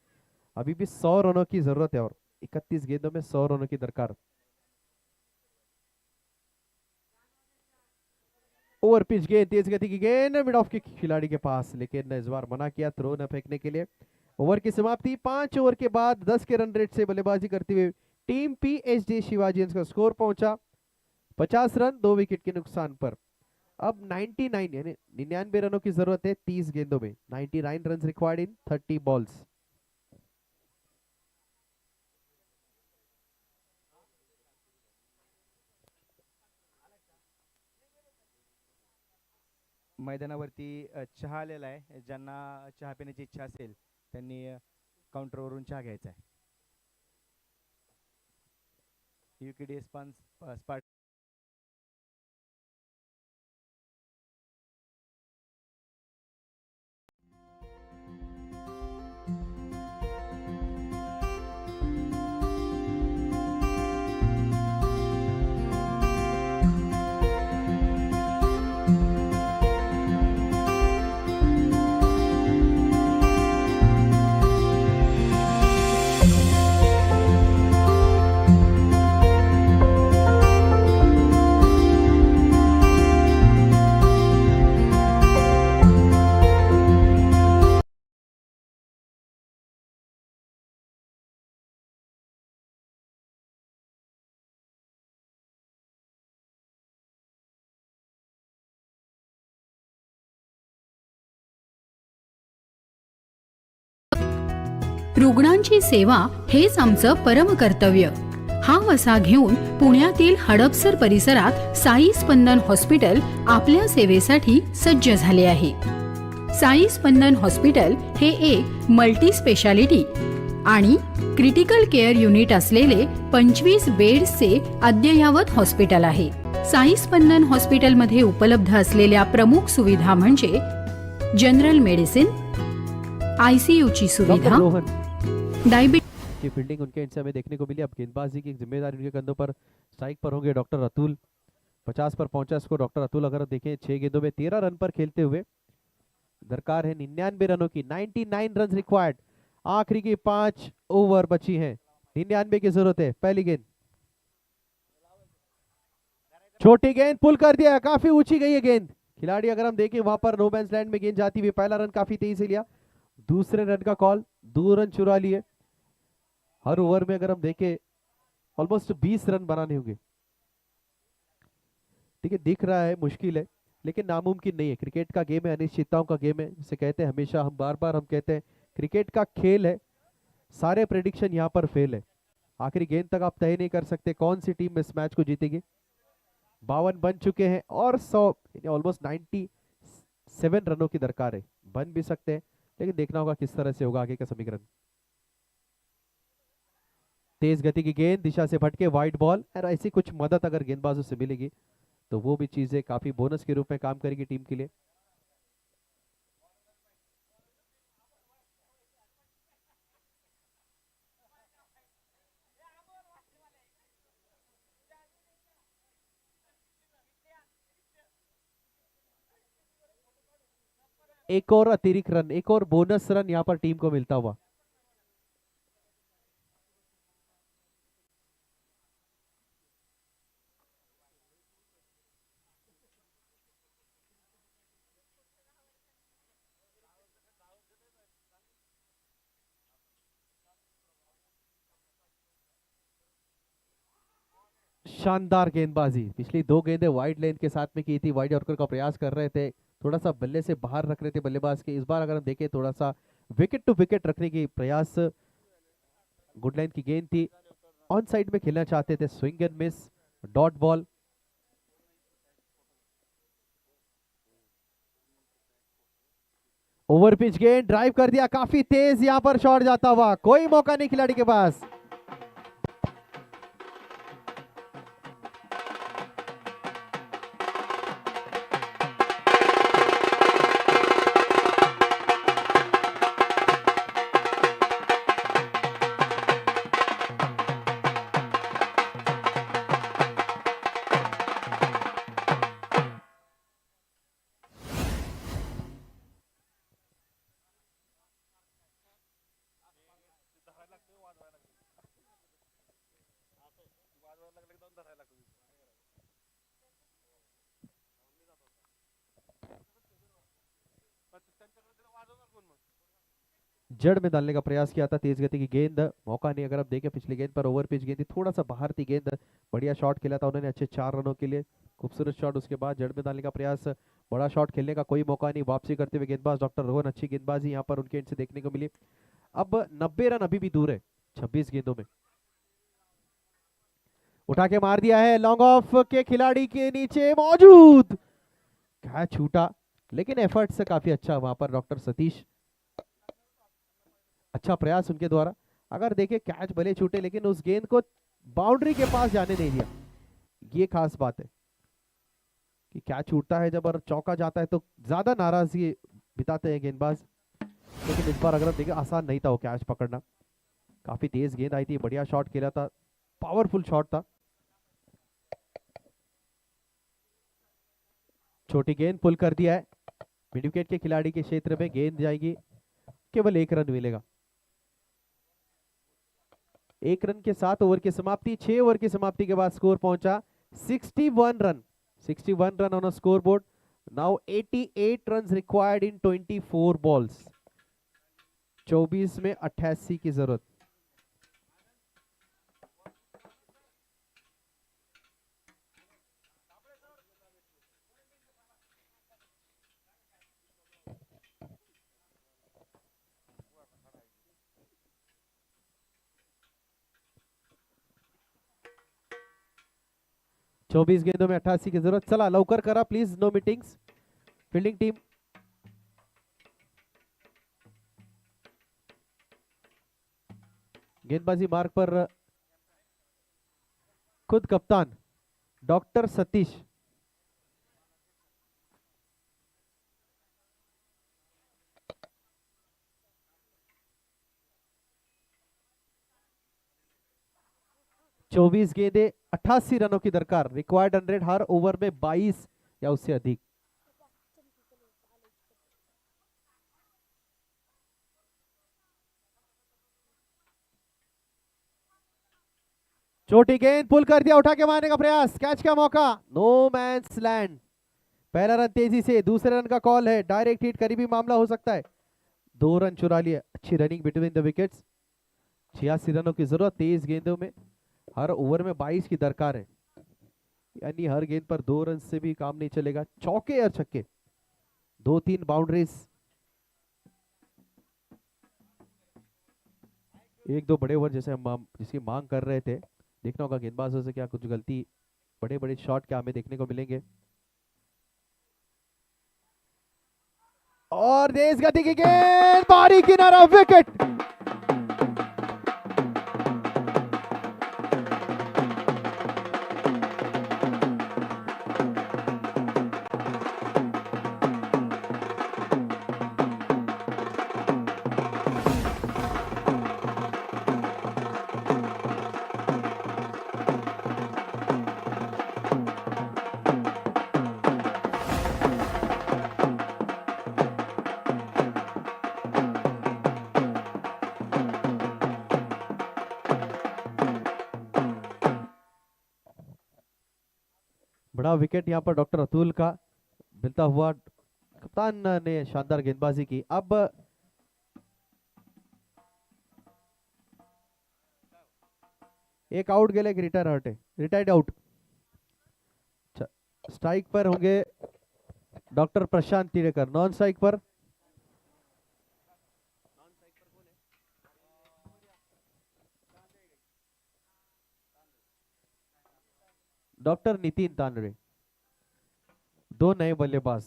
अभी भी 100 रनों की जरूरत है और 31 गेंदों में 100 रनों की दरकार। ओवर पिच गेंद, तेज गति की गेंद मिड ऑफ के खिलाड़ी के पास, लेकिन इस बार मना किया थ्रो न फेंकने के लिए। ओवर की समाप्ति 5 ओवर के बाद 10 के रन रेट से बल्लेबाजी करते हुए टीम पीएचडी शिवाजी का स्कोर पहुंचा 50 रन 2 विकेट के नुकसान पर। अब 99 यानी 99 रनों की जरूरत है 30 गेंदों में। 99 रन रिक्वायर्ड इन 30 बॉल्स। मैदानावरती चहा आलेला आहे. ज्यांना चहा पिण्याची इच्छा असेल त्यांनी काउंटरवरून चहा घ्यायचा आहे. UKD स्पार्ट रुग्णांची सेवा हेच आमचं परमकर्तव्य हा वसा घेऊन पुण्यातील हडपसर परिसरात साई स्पंदन हॉस्पिटल आपल्या सेवेसाठी सज्ज झाले आहे. साई स्पंदन हॉस्पिटल हे एक मल्टी स्पेशालिटी आणि क्रिटिकल केअर युनिट असलेले 25 बेड्सचे अद्ययावत हॉस्पिटल आहे. साई स्पंदन हॉस्पिटलमध्ये उपलब्ध असलेल्या प्रमुख सुविधा म्हणजे जनरल मेडिसिन, ICU ची सुविधा, डायबिटीज की फील्डिंग उनके इंड से हमें देखने को मिली. अब गेंदबाजी की जिम्मेदारी उनके कंधों पर. स्ट्राइक पर होंगे डॉक्टर अतुल. 50 पर पहुंचा स्कोर डॉक्टर अतुल. अगर देखें 6 गेंदों में 13 रन पर खेलते हुए. दरकार है 99 रनों की. 99 रन रिक्वायर्ड. आखिरी की 5 ओवर बची हैं. 99 की जरूरत है. पहली गेंद छोटी गेंद पुल कर दिया. काफी ऊंची गई है गेंद. खिलाड़ी अगर हम देखें वहां पर नो बैट्स लैंड में गेंद जाती हुई. पहला रन काफी तेजी से लिया. दूसरे रन का कॉल. 2 रन चुरा लिए. हर ओवर में अगर हम देखें ऑलमोस्ट 20 रन बनाने होंगे. ठीक है, दिख रहा है मुश्किल है लेकिन नामुमकिन नहीं है. क्रिकेट का गेम है, अनिश्चितताओं का गेम है. जिसे कहते हैं हमेशा हम बार बार हम कहते हैं क्रिकेट का खेल है. सारे प्रेडिक्शन यहाँ पर फेल है. आखिरी गेंद तक आप तय नहीं कर सकते कौन सी टीम इस मैच को जीतेगी. 52 बन चुके हैं और 100 ऑलमोस्ट 97 रनों की दरकार है. बन भी सकते हैं लेकिन देखना होगा किस तरह से होगा आगे का समीकरण. तेज गति की गेंद दिशा से भटके वाइड बॉल. और ऐसी कुछ मदद अगर गेंदबाजों से मिलेगी तो वो भी चीजें काफी बोनस के रूप में काम करेगी टीम के लिए. एक और अतिरिक्त रन, एक और बोनस रन यहां पर टीम को मिलता हुआ. शानदार गेंदबाजी. पिछली 2 गेंदें वाइड लेंथ के साथ में की थी. वाइड यॉर्कर का प्रयास कर रहे थे, थोड़ा सा बल्ले से बाहर रख रहे थे बल्लेबाज के. इस बार अगर हम देखें थोड़ा सा विकेट टू विकेट रखने की प्रयास. गुड लाइन की गेंद थी. ऑन साइड में खेलना चाहते थे. Swing and miss, dot ball. Over pitch गेंद ड्राइव कर दिया. काफी तेज यहां पर शॉट जाता हुआ. कोई मौका नहीं खिलाड़ी के पास. जड़ में डालने का प्रयास किया था, तेज गति की गेंद, मौका नहीं। अगर आप देखें पिछली गेंद पर ओवर पिच गेंद थी, थोड़ा सा बाहर थी गेंद, बढ़िया शॉट खेला था उन्होंने, अच्छे 4 रनों के लिए, खूबसूरत शॉट। उसके बाद जड़ में डालने का प्रयास, बड़ा शॉट खेलने का कोई मौका नहीं, वापसी करते हुए गेंदबाज डॉक्टर रोहन, अच्छी गेंदबाजी यहाँ पर उनके एंड से देखने को मिली। अब 90 रन अभी भी दूर है 26 गेंदों में। उठा के मार दिया है, लॉन्ग ऑफ के खिलाड़ी के नीचे मौजूद, कैच छूटा, लेकिन एफर्ट से काफी अच्छा वहां पर डॉक्टर सतीश, अच्छा प्रयास उनके द्वारा। अगर देखें कैच भले छूटे लेकिन उस गेंद को बाउंड्री के पास जाने नहीं दिया, ये खास बात है कि कैच छूटता है जब और चौका जाता है तो ज्यादा नाराजगी बिताते हैं गेंदबाज, लेकिन इस बार अगर आप देखें आसान नहीं था वो कैच पकड़ना। काफी तेज गेंद आई थी, बढ़िया शॉट खेला था, पावरफुल शॉट था। छोटी गेंद पुल कर दिया है, मिड विकेट के खिलाड़ी के क्षेत्र में गेंद जाएगी, केवल 1 रन मिलेगा। 1 रन के 7 ओवर की समाप्ति, 6 ओवर की समाप्ति के बाद स्कोर पहुंचा 61 run, 61 run on a score board. Now 88 run required in 24 balls, 24 में 88 की जरूरत। चौबीस गेंदों में 88 की जरूरत। चला लवकर करा please, no meetings. Fielding team गेंदबाजी मार्ग पर, खुद कप्तान डॉक्टर सतीश, चौबीस गेंदे 88 रनों की दरकार, रिक्वायर्ड 100, हर ओवर में 22 या उससे अधिक। छोटी गेंद पुल कर दिया, उठा के मारने का प्रयास, कैच का मौका, नो मैंस लैंड। पहला रन तेजी से, दूसरे रन का कॉल है, डायरेक्ट हिट करीबी मामला हो सकता है। 2 रन चुरा लिए, अच्छी रनिंग बिटवीन द विकेट्स। 86 रनों की जरूरत, तेज गेंदों में, हर ओवर में 22 की दरकार है, यानी हर गेंद पर 2 रन से भी काम नहीं चलेगा। चौके और छक्के, 2-3 बाउंड्रीज, 1-2 बड़े ओवर जैसे हम जिसकी मांग कर रहे थे। देखना होगा गेंदबाजों से क्या कुछ गलती, बड़े बड़े शॉट क्या हमें देखने को मिलेंगे। और तेज गति की गेंद, बारी किनारा, विकेट। बड़ा विकेट यहाँ पर डॉक्टर अतुल का मिलता हुआ, कप्तान ने शानदार गेंदबाजी की। अब एक आउट गेले, एक रिटायर हट है, रिटायर्ड आउट। स्ट्राइक पर होंगे डॉक्टर प्रशांत तिरेकर, नॉन स्ट्राइक पर डॉक्टर नितिन तांडरे। 2 नए बल्लेबाज,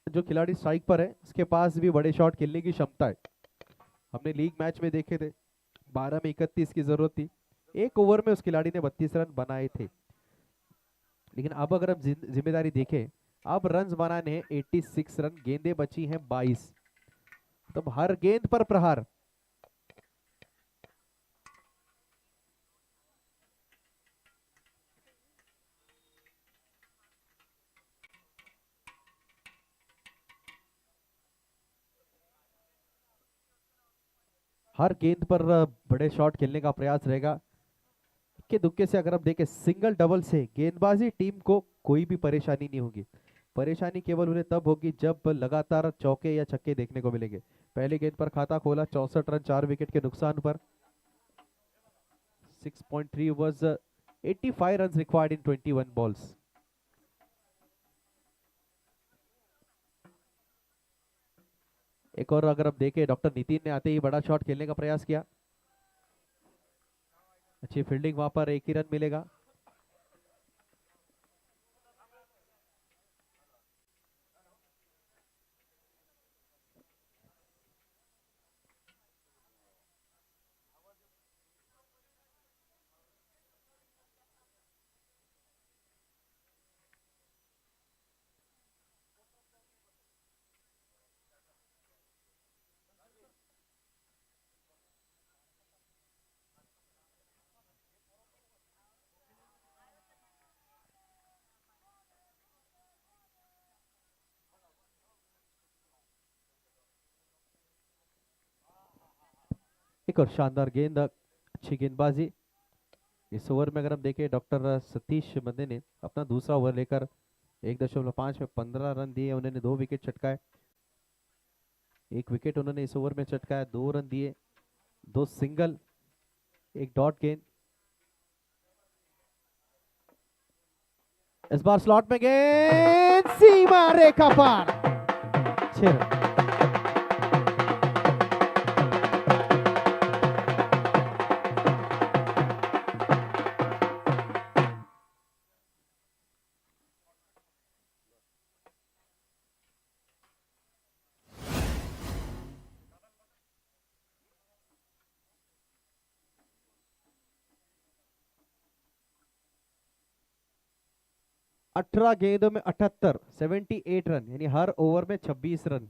जो खिलाड़ी स्ट्राइक पर है उसके पास भी बड़े शॉट खेलने की क्षमता है। हमने लीग मैच में देखे थे, 12 में 31 की जरूरत थी, 1 ओवर में उस खिलाड़ी ने 32 रन बनाए थे। लेकिन अब अगर हम जिम्मेदारी देखें, अब रन बनाने हैं 86 रन, गेंदें बची हैं 22, तो हर गेंद पर प्रहार। हर गेंद पर बड़े शॉट खेलने का प्रयास रहेगा। के दुक्के से अगर आप देखें, सिंगल डबल से गेंदबाजी टीम को कोई भी परेशानी नहीं होगी। परेशानी केवल उन्हें तब होगी जब लगातार चौके या छक्के देखने को मिलेंगे। पहले गेंद पर खाता खोला 64 रन 4 विकेट के नुकसान पर। 6.3 was 85 runs required in 21 balls. एक और अगर आप देखें, डॉक्टर नितिन ने आते ही बड़ा शॉट खेलने का प्रयास किया। अच्छी फील्डिंग, वहां पर एक ही रन मिलेगा। एक और शानदार गेंद, अच्छी गेंदबाजी। इस ओवर में अगर हम देखें, डॉक्टर सतीश बंदे ने अपना दूसरा ओवर लेकर 1.5 में 15 रन दिए। उन्होंने 2 विकेट चटकाए। 1 विकेट उन्होंने इस ओवर में चटकाया, 2 रन दिए, 2 सिंगल, 1 डॉट गेंद। इस बार स्लॉट में गेंद सीमा रेखा पार, 6 रन। अठारह गेंदों में 78, 78 रन, यानी हर ओवर में 26 रन।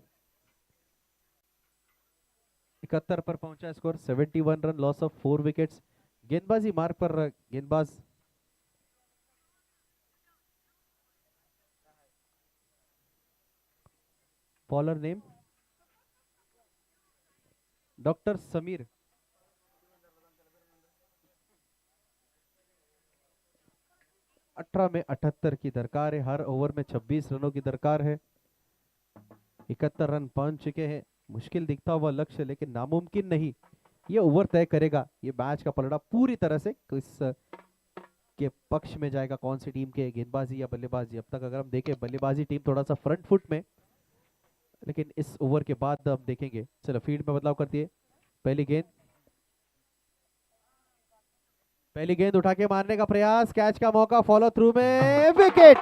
71 पर पहुंचा score, 71 run, loss of 4 wickets. गेंदबाजी मार्ग पर गेंदबाज बॉलर नेम डॉक्टर समीर। अठारह में 78 की दरकार है, हर ओवर में 26 रनों की दरकार है। 71 रन पहुंच चुके हैं। मुश्किल दिखता हुआ लक्ष्य, लेकिन नामुमकिन नहीं। ये ओवर तय करेगा ये मैच का पलड़ा पूरी तरह से, किस के पक्ष में जाएगा, कौन सी टीम के गेंदबाजी या बल्लेबाजी। अब तक अगर हम देखें, बल्लेबाजी टीम थोड़ा सा फ्रंट फुट में, लेकिन इस ओवर के बाद हम देखेंगे। चलो फील्ड में बदलाव करती है। पहली गेंद उठा के मारने का प्रयास, कैच का मौका, फॉलो थ्रू में विकेट।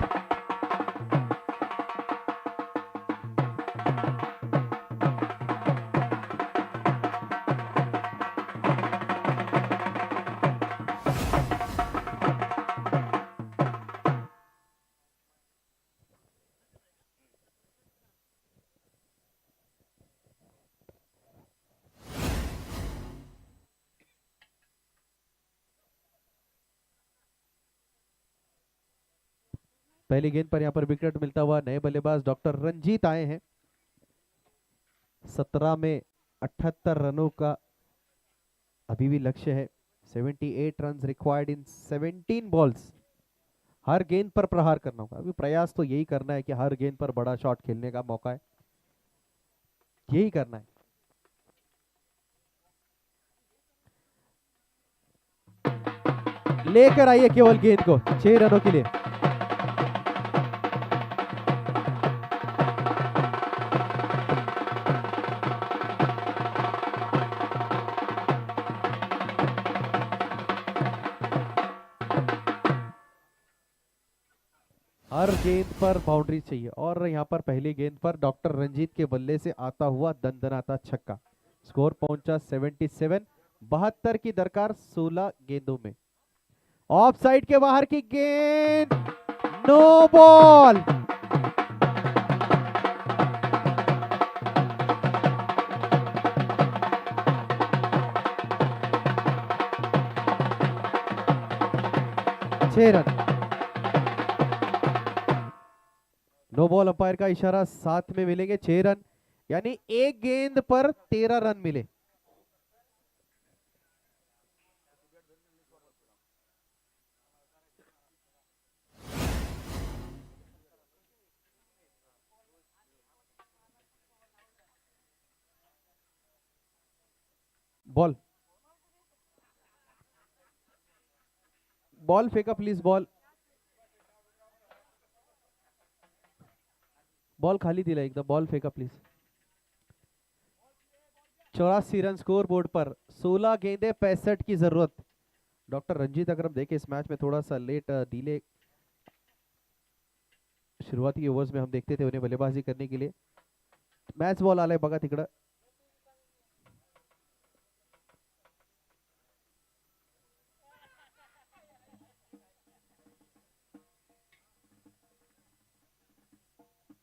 पहली गेंद पर यहां पर विकेट मिलता हुआ नए बल्लेबाज डॉक्टर रंजीत आए हैं। 17 में 78 रनों का अभी भी लक्ष्य है। 78 रन रिक्वायर्ड इन 17 बॉल्स। हर गेंद पर प्रहार करना होगा। अभी प्रयास तो यही करना है कि हर गेंद पर बड़ा शॉट खेलने का मौका है, यही करना है। लेकर आइए केवल गेंद को 6 रनों के लिए। हर गेंद पर बाउंड्री चाहिए, और यहां पर पहली गेंद पर डॉक्टर रंजीत के बल्ले से आता हुआ दंदनाता छक्का। स्कोर पहुंचा 77। 72 की दरकार 16 गेंदों में। ऑफ साइड के बाहर की गेंद, नो बॉल। छह रन। नो बॉल अंपायर का इशारा, साथ में मिलेंगे 6 रन, यानी एक गेंद पर 13 रन मिले। बॉल बॉल फेंका प्लीज, बॉल खाली दिला एकदा, बॉल फेंका प्लीज। 84 रन स्कोर बोर्ड पर, 16 गेंदे 65 की जरूरत। डॉक्टर रंजीत अगर हम देखें इस मैच में थोड़ा सा लेट डिले, शुरुआती ओव्हर्स में हम देखते थे उन्हें बल्लेबाजी करने के लिए। मैच बॉल आलाय बघा तिकडं।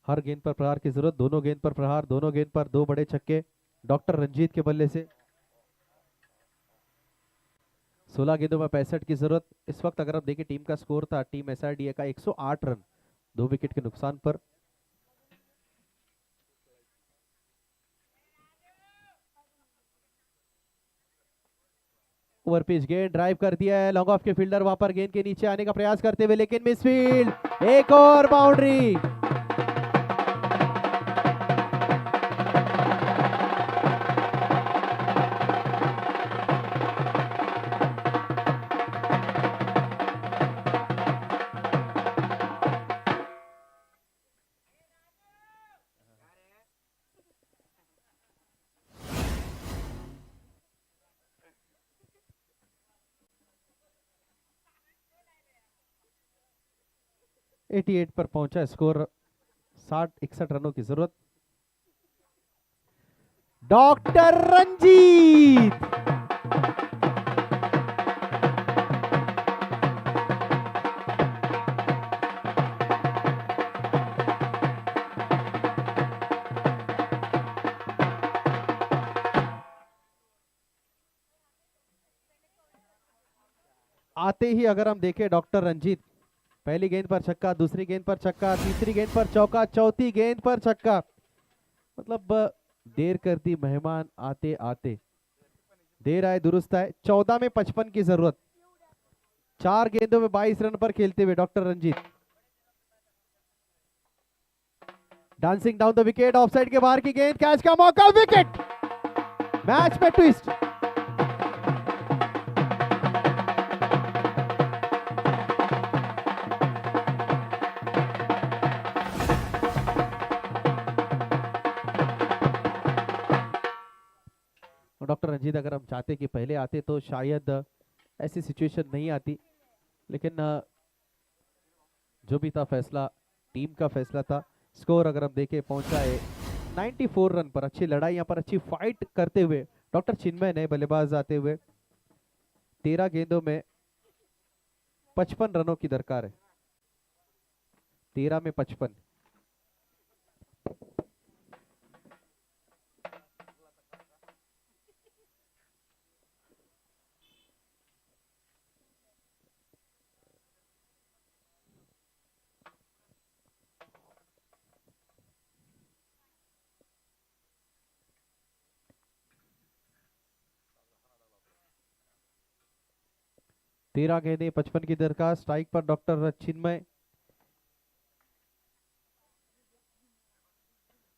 हर गेंद पर प्रहार की जरूरत, दोनों गेंद पर प्रहार, दोनों गेंद पर 2 बड़े छक्के डॉक्टर रंजीत के बल्ले से। 16 गेंदों में 65 की जरूरत। इस वक्त अगर हम देखें टीम का स्कोर था टीम एसआरडीए का 108 रन, 2 विकेट के नुकसान पर। ओवर पिच गेंद ड्राइव कर दिया है, लॉन्ग ऑफ के फील्डर वहां पर गेंद के नीचे आने का प्रयास करते हुए, लेकिन मिसफील्ड, एक और बाउंड्री। एटी 88 पर पहुंचा स्कोर, 60-61 रनों की जरूरत। डॉक्टर रंजीत आते ही अगर हम देखें डॉक्टर रंजीत, पहली गेंद पर छक्का, दूसरी गेंद पर छक्का, तीसरी गेंद पर चौका, चौथी गेंद पर छक्का। मतलब देर कर दी मेहमान आते आते, देर आए दुरुस्त आए। 14 में 55 की जरूरत, 4 गेंदों में 22 रन पर खेलते हुए doctor Ranjit. Dancing down the wicket, offside के बाहर की गेंद, कैच का मौका, विकेट। मैच में ट्विस्ट। डॉक्टर रंजीत अगर हम चाहते कि पहले आते तो शायद ऐसी सिचुएशन नहीं आती, लेकिन जो भी था फैसला टीम का फैसला था। स्कोर अगर हम देखें पहुंचा है 94 रन पर। अच्छी लड़ाई यहाँ पर, अच्छी फाइट करते हुए डॉक्टर चिन्मय ने बल्लेबाज आते हुए 13 गेंदों में 55 रनों की दरकार है, 13 में 55। तेरह गेंदें 55 की दरकार। स्ट्राइक पर डॉक्टर चिन्मय,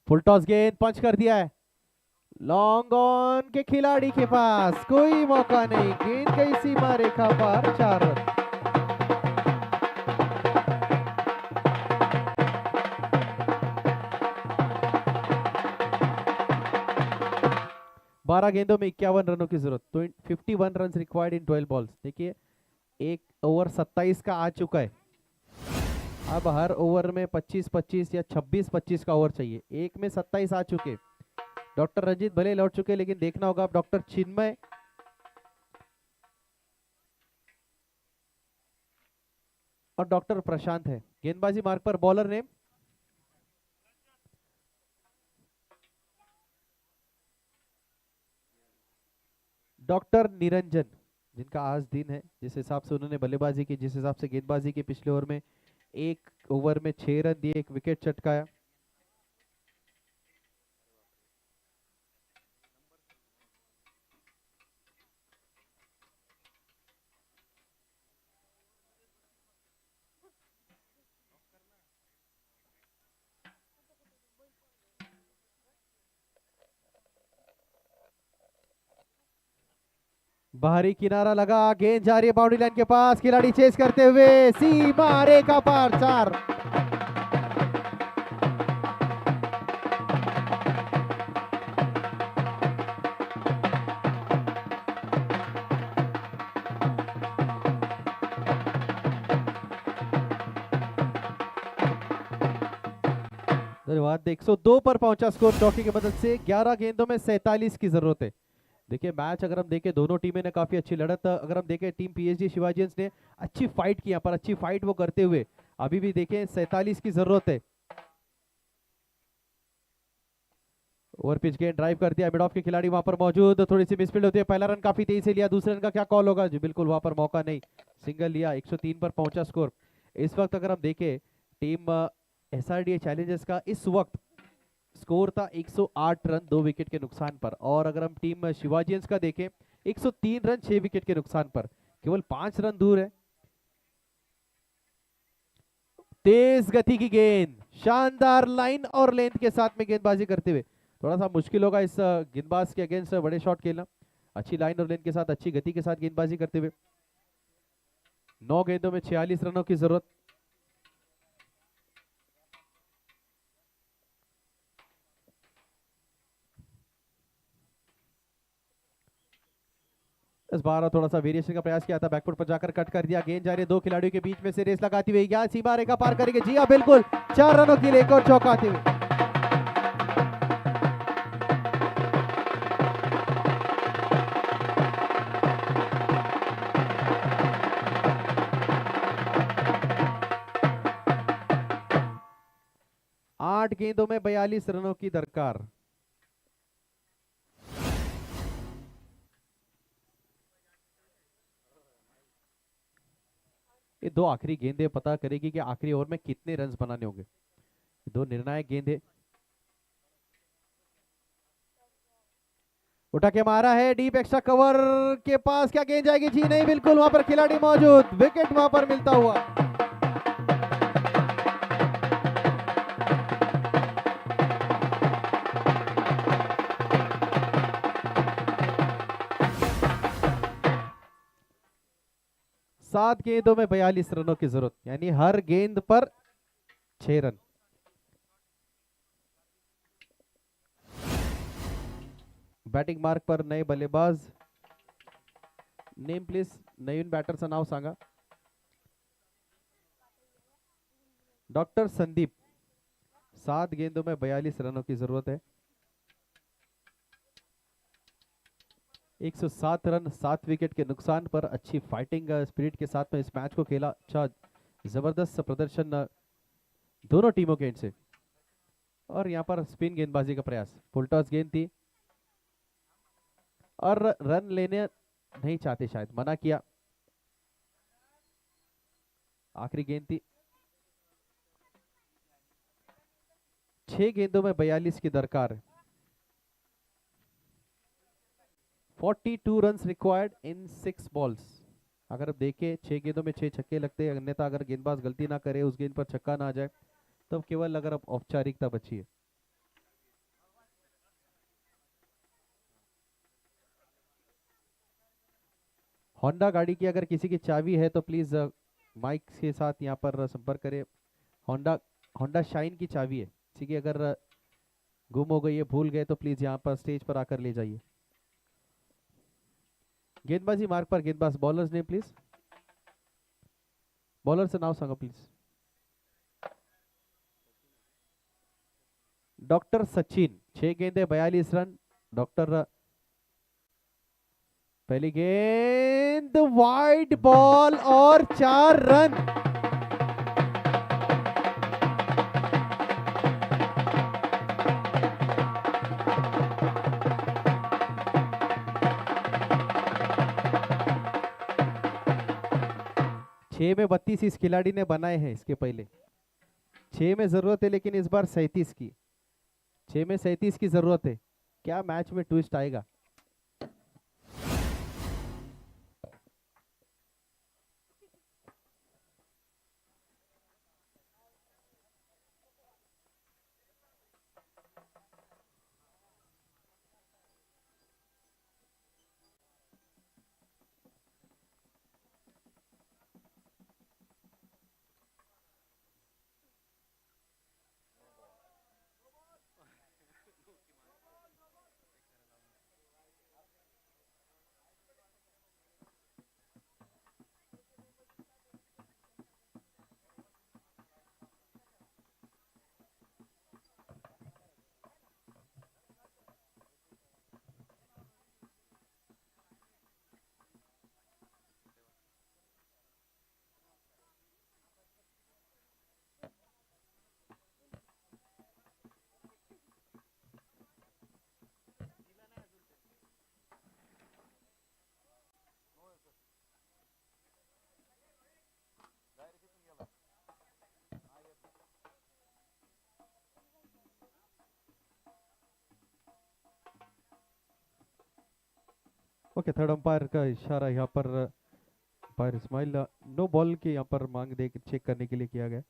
फुल टॉस गेंद पंच कर दिया है, लॉन्ग ऑन के खिलाड़ी के पास कोई मौका नहीं, गेंद गई सीमा रेखा पार, 4 रन। बारह गेंदों में 51 रनों की जरूरत, तो 51 रन रिक्वायर्ड इन 12 बॉल्स। देखिए एक ओवर 27 का आ चुका है, अब हर ओवर में 25-25 या 26-25 का ओवर चाहिए। एक में 27 आ चुके, डॉक्टर रंजीत भले लौट चुके, लेकिन देखना होगा अब डॉक्टर चिन्मय और डॉक्टर प्रशांत है। गेंदबाजी मार्ग पर बॉलर नेम डॉक्टर निरंजन, जिनका आज दिन है। जिस हिसाब से उन्होंने बल्लेबाजी की, जिस हिसाब से गेंदबाजी की, पिछले ओवर में एक ओवर में 6 रन दिए, 1 विकेट चटकाया। बाहरी किनारा लगा, गेंद जा रही है बाउंड्री लाइन के पास, खिलाड़ी चेस करते हुए सीमा रेखा पार, 4। धन्यवाद। 102 पर पहुंचा स्कोर चौकी की मदद से। 11 गेंदों में 47 की जरूरत है। देखिए मैच अगर हम देखें, दोनों टीमें ने काफी अच्छी लड़त, अगर हम देखें टीम पीएचडी शिवाजियंस ने अच्छी फाइट की, यहाँ पर अच्छी फाइट वो करते हुए अभी भी देखें 47 की जरूरत है। ओवर पिच गेंद ड्राइव कर दिया, मिड ऑफ के खिलाड़ी वहां पर मौजूद, थोड़ी सी मिसफील्ड होती है। पहला रन काफी तेजी से लिया, दूसरे रन का क्या कॉल होगा जी, बिल्कुल वहां पर मौका नहीं, सिंगल लिया। 103 पर पहुंचा स्कोर। इस वक्त अगर हम देखें टीम एसआरडीए चैलेंजर्स का इस वक्त स्कोर था 108 रन 2 विकेट के नुकसान पर, और अगर हम टीम शिवाजियंस का देखें 103 रन 6 विकेट के नुकसान पर, केवल 5 रन दूर है। तेज गति की गेंद, शानदार लाइन और लेंथ के साथ में गेंदबाजी करते हुए, थोड़ा सा मुश्किल होगा इस गेंदबाज के अगेंस्ट बड़े शॉट खेलना। अच्छी लाइन और लेंथ के साथ, अच्छी गति के साथ गेंदबाजी करते हुए। 9 गेंदों में 46 रनों की जरूरत। इस बार थोड़ा सा वेरिएशन का प्रयास किया था, बैकफुट पर जाकर कट कर दिया। गेंद जा रही है 2 खिलाड़ियों के बीच में से, रेस लगाती हुई क्या सीमा रेखा पार करेंगे? जी हाँ बिल्कुल, 4 रनों के लिए एक और चौका आते हुए। आठ गेंदों में 42 रनों की दरकार। ये 2 आखिरी गेंदें पता करेगी कि आखिरी ओवर में कितने रन्स बनाने होंगे। 2 निर्णायक गेंदें। उठा के मारा है डीप, एक्स्ट्रा कवर के पास, क्या गेंद जाएगी? जी नहीं, बिल्कुल वहां पर खिलाड़ी मौजूद, विकेट वहां पर मिलता हुआ। सात गेंदों में 42 रनों की जरूरत, यानी हर गेंद पर 6 रन। बॅटिंग मार्क पर नए बल्लेबाज। नेम प्लीज, नवीन बॅटरचं नाव सांगा। डॉक्टर संदीप। 7 गेंदों में 42 रनों की जरूरत है। 107 रन 7 विकेट के नुकसान पर, अच्छी फाइटिंग स्पिरिट के साथ में इस मैच को खेला। अच्छा जबरदस्त प्रदर्शन दोनों टीमों के एंड से। और यहां पर स्पिन गेंदबाजी का प्रयास, फुल टॉस गेंद थी और रन लेने नहीं चाहते, शायद मना किया। आखिरी गेंद थी। 6 गेंदों में 42 की दरकार। 42 रन्स रिक्वायर्ड इन 6 बॉल्स। अगर आप देखें 6 गेंदों में 6 छक्के लगते हैं, अन्यथा अगर गेंदबाज गलती ना करे, उस गेंद पर छक्का ना आ जाए, तब केवल अगर अब औपचारिकता बची है। होंडा गाड़ी की अगर किसी की चाबी है तो प्लीज माइक के साथ यहाँ पर संपर्क करें। होंडा शाइन की चाबी है, किसी की अगर गुम हो गई है, भूल गए, तो प्लीज यहाँ पर स्टेज पर आकर ले जाइए। गेंदबाजी मार्ग पर गेंदबाज। बॉलर्स नेम प्लीज, बॉलर से नाव सांगा प्लीज। डॉक्टर सचिन। 6 गेंदे 42 रन। डॉक्टर, पहली गेंद वाइड बॉल और 4 रन। छह में 32 इस खिलाड़ी ने बनाए हैं, इसके पहले 6 में जरूरत है, लेकिन इस बार 37 की। 6 में 37 की जरूरत है। क्या मैच में ट्विस्ट आएगा? ओके, थर्ड अंपायर का इशारा यहाँ पर अंपायर इस्माइल नो बॉल की यहाँ पर मांग दे चेक करने के लिए किया गया।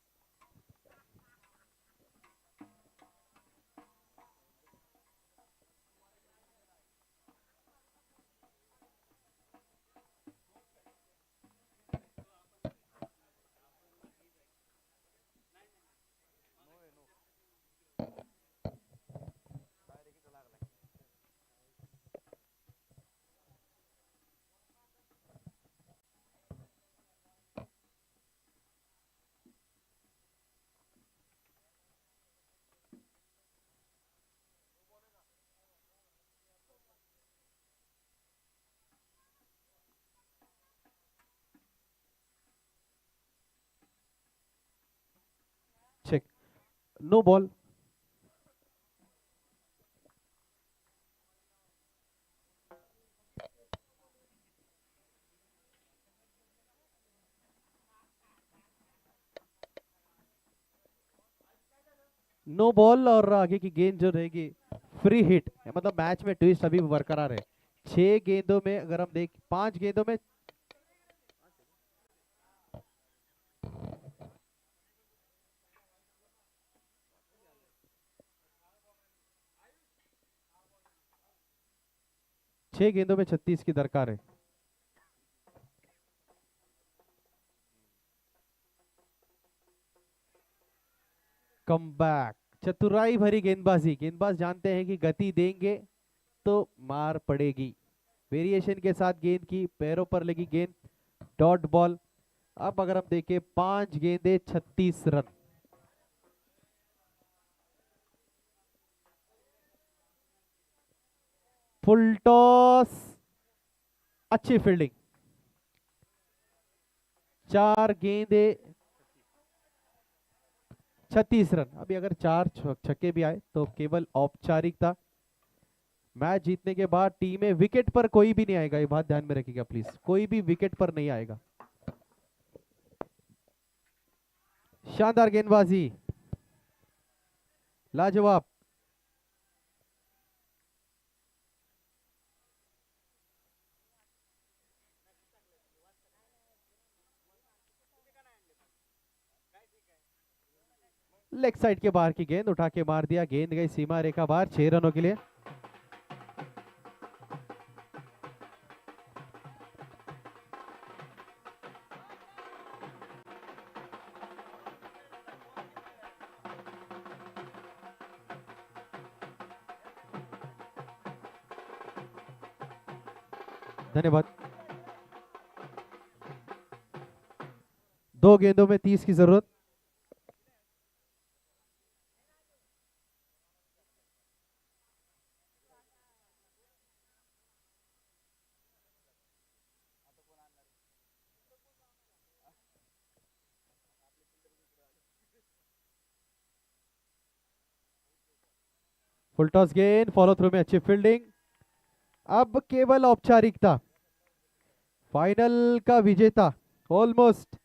Check, no ball. No ball और आगे की गेंद जो रहेगी फ्री हिट, मतलब मैच में ट्विस्ट अभी भी बरकरार है। 6 गेंदों में अगर हम देख 5 गेंदों में छह गेंदों में 36 की दरकार है। कमबैक, चतुराई भरी गेंदबाजी। गेंदबाज जानते हैं कि गति देंगे तो मार पड़ेगी। वेरिएशन के साथ गेंद की पैरों पर लगी गेंद, डॉट बॉल। अब अगर हम देखें 5 गेंदे 36 रन। फुल टॉस, अच्छी फील्डिंग। 4 गेंदे 36 रन। अभी अगर 4 छक्के भी आए तो केवल औपचारिकता। मैच जीतने के बाद टीमें विकेट पर कोई भी नहीं आएगा, ये बात ध्यान में रखिएगा प्लीज, कोई भी विकेट पर नहीं आएगा। शानदार गेंदबाजी, लाजवाब। लेग साइड के बाहर की गेंद उठा के मार दिया, गेंद गई सीमा रेखा बाहर, 6 रनों के लिए। धन्यवाद। 2 गेंदों में 30 की जरूरत। फुल टॉस गेंद, फॉलो थ्रू में अच्छी फील्डिंग। अब केवल औपचारिकता। फाइनल का विजेता ऑलमोस्ट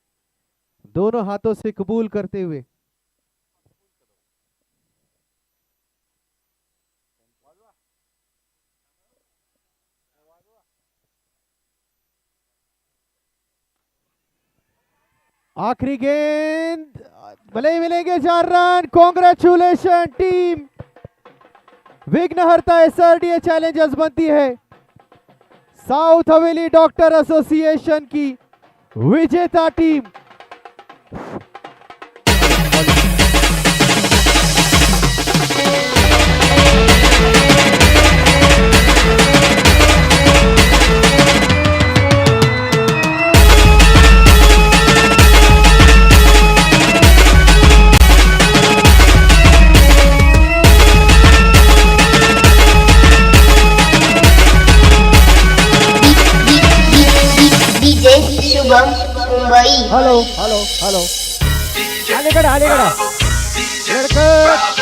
दोनों हाथों से कबूल करते हुए आखिरी गेंद, भले ही मिलेंगे 4 रन। कॉन्ग्रेचुलेशन टीम विघ्नहर्ता एसआरडीए चैलेंजर्स बनती है साउथ हवेली डॉक्टर एसोसिएशन की विजेता team. Shubham Mumbai. Hello hello hello, Alegadh Alegadh लड़का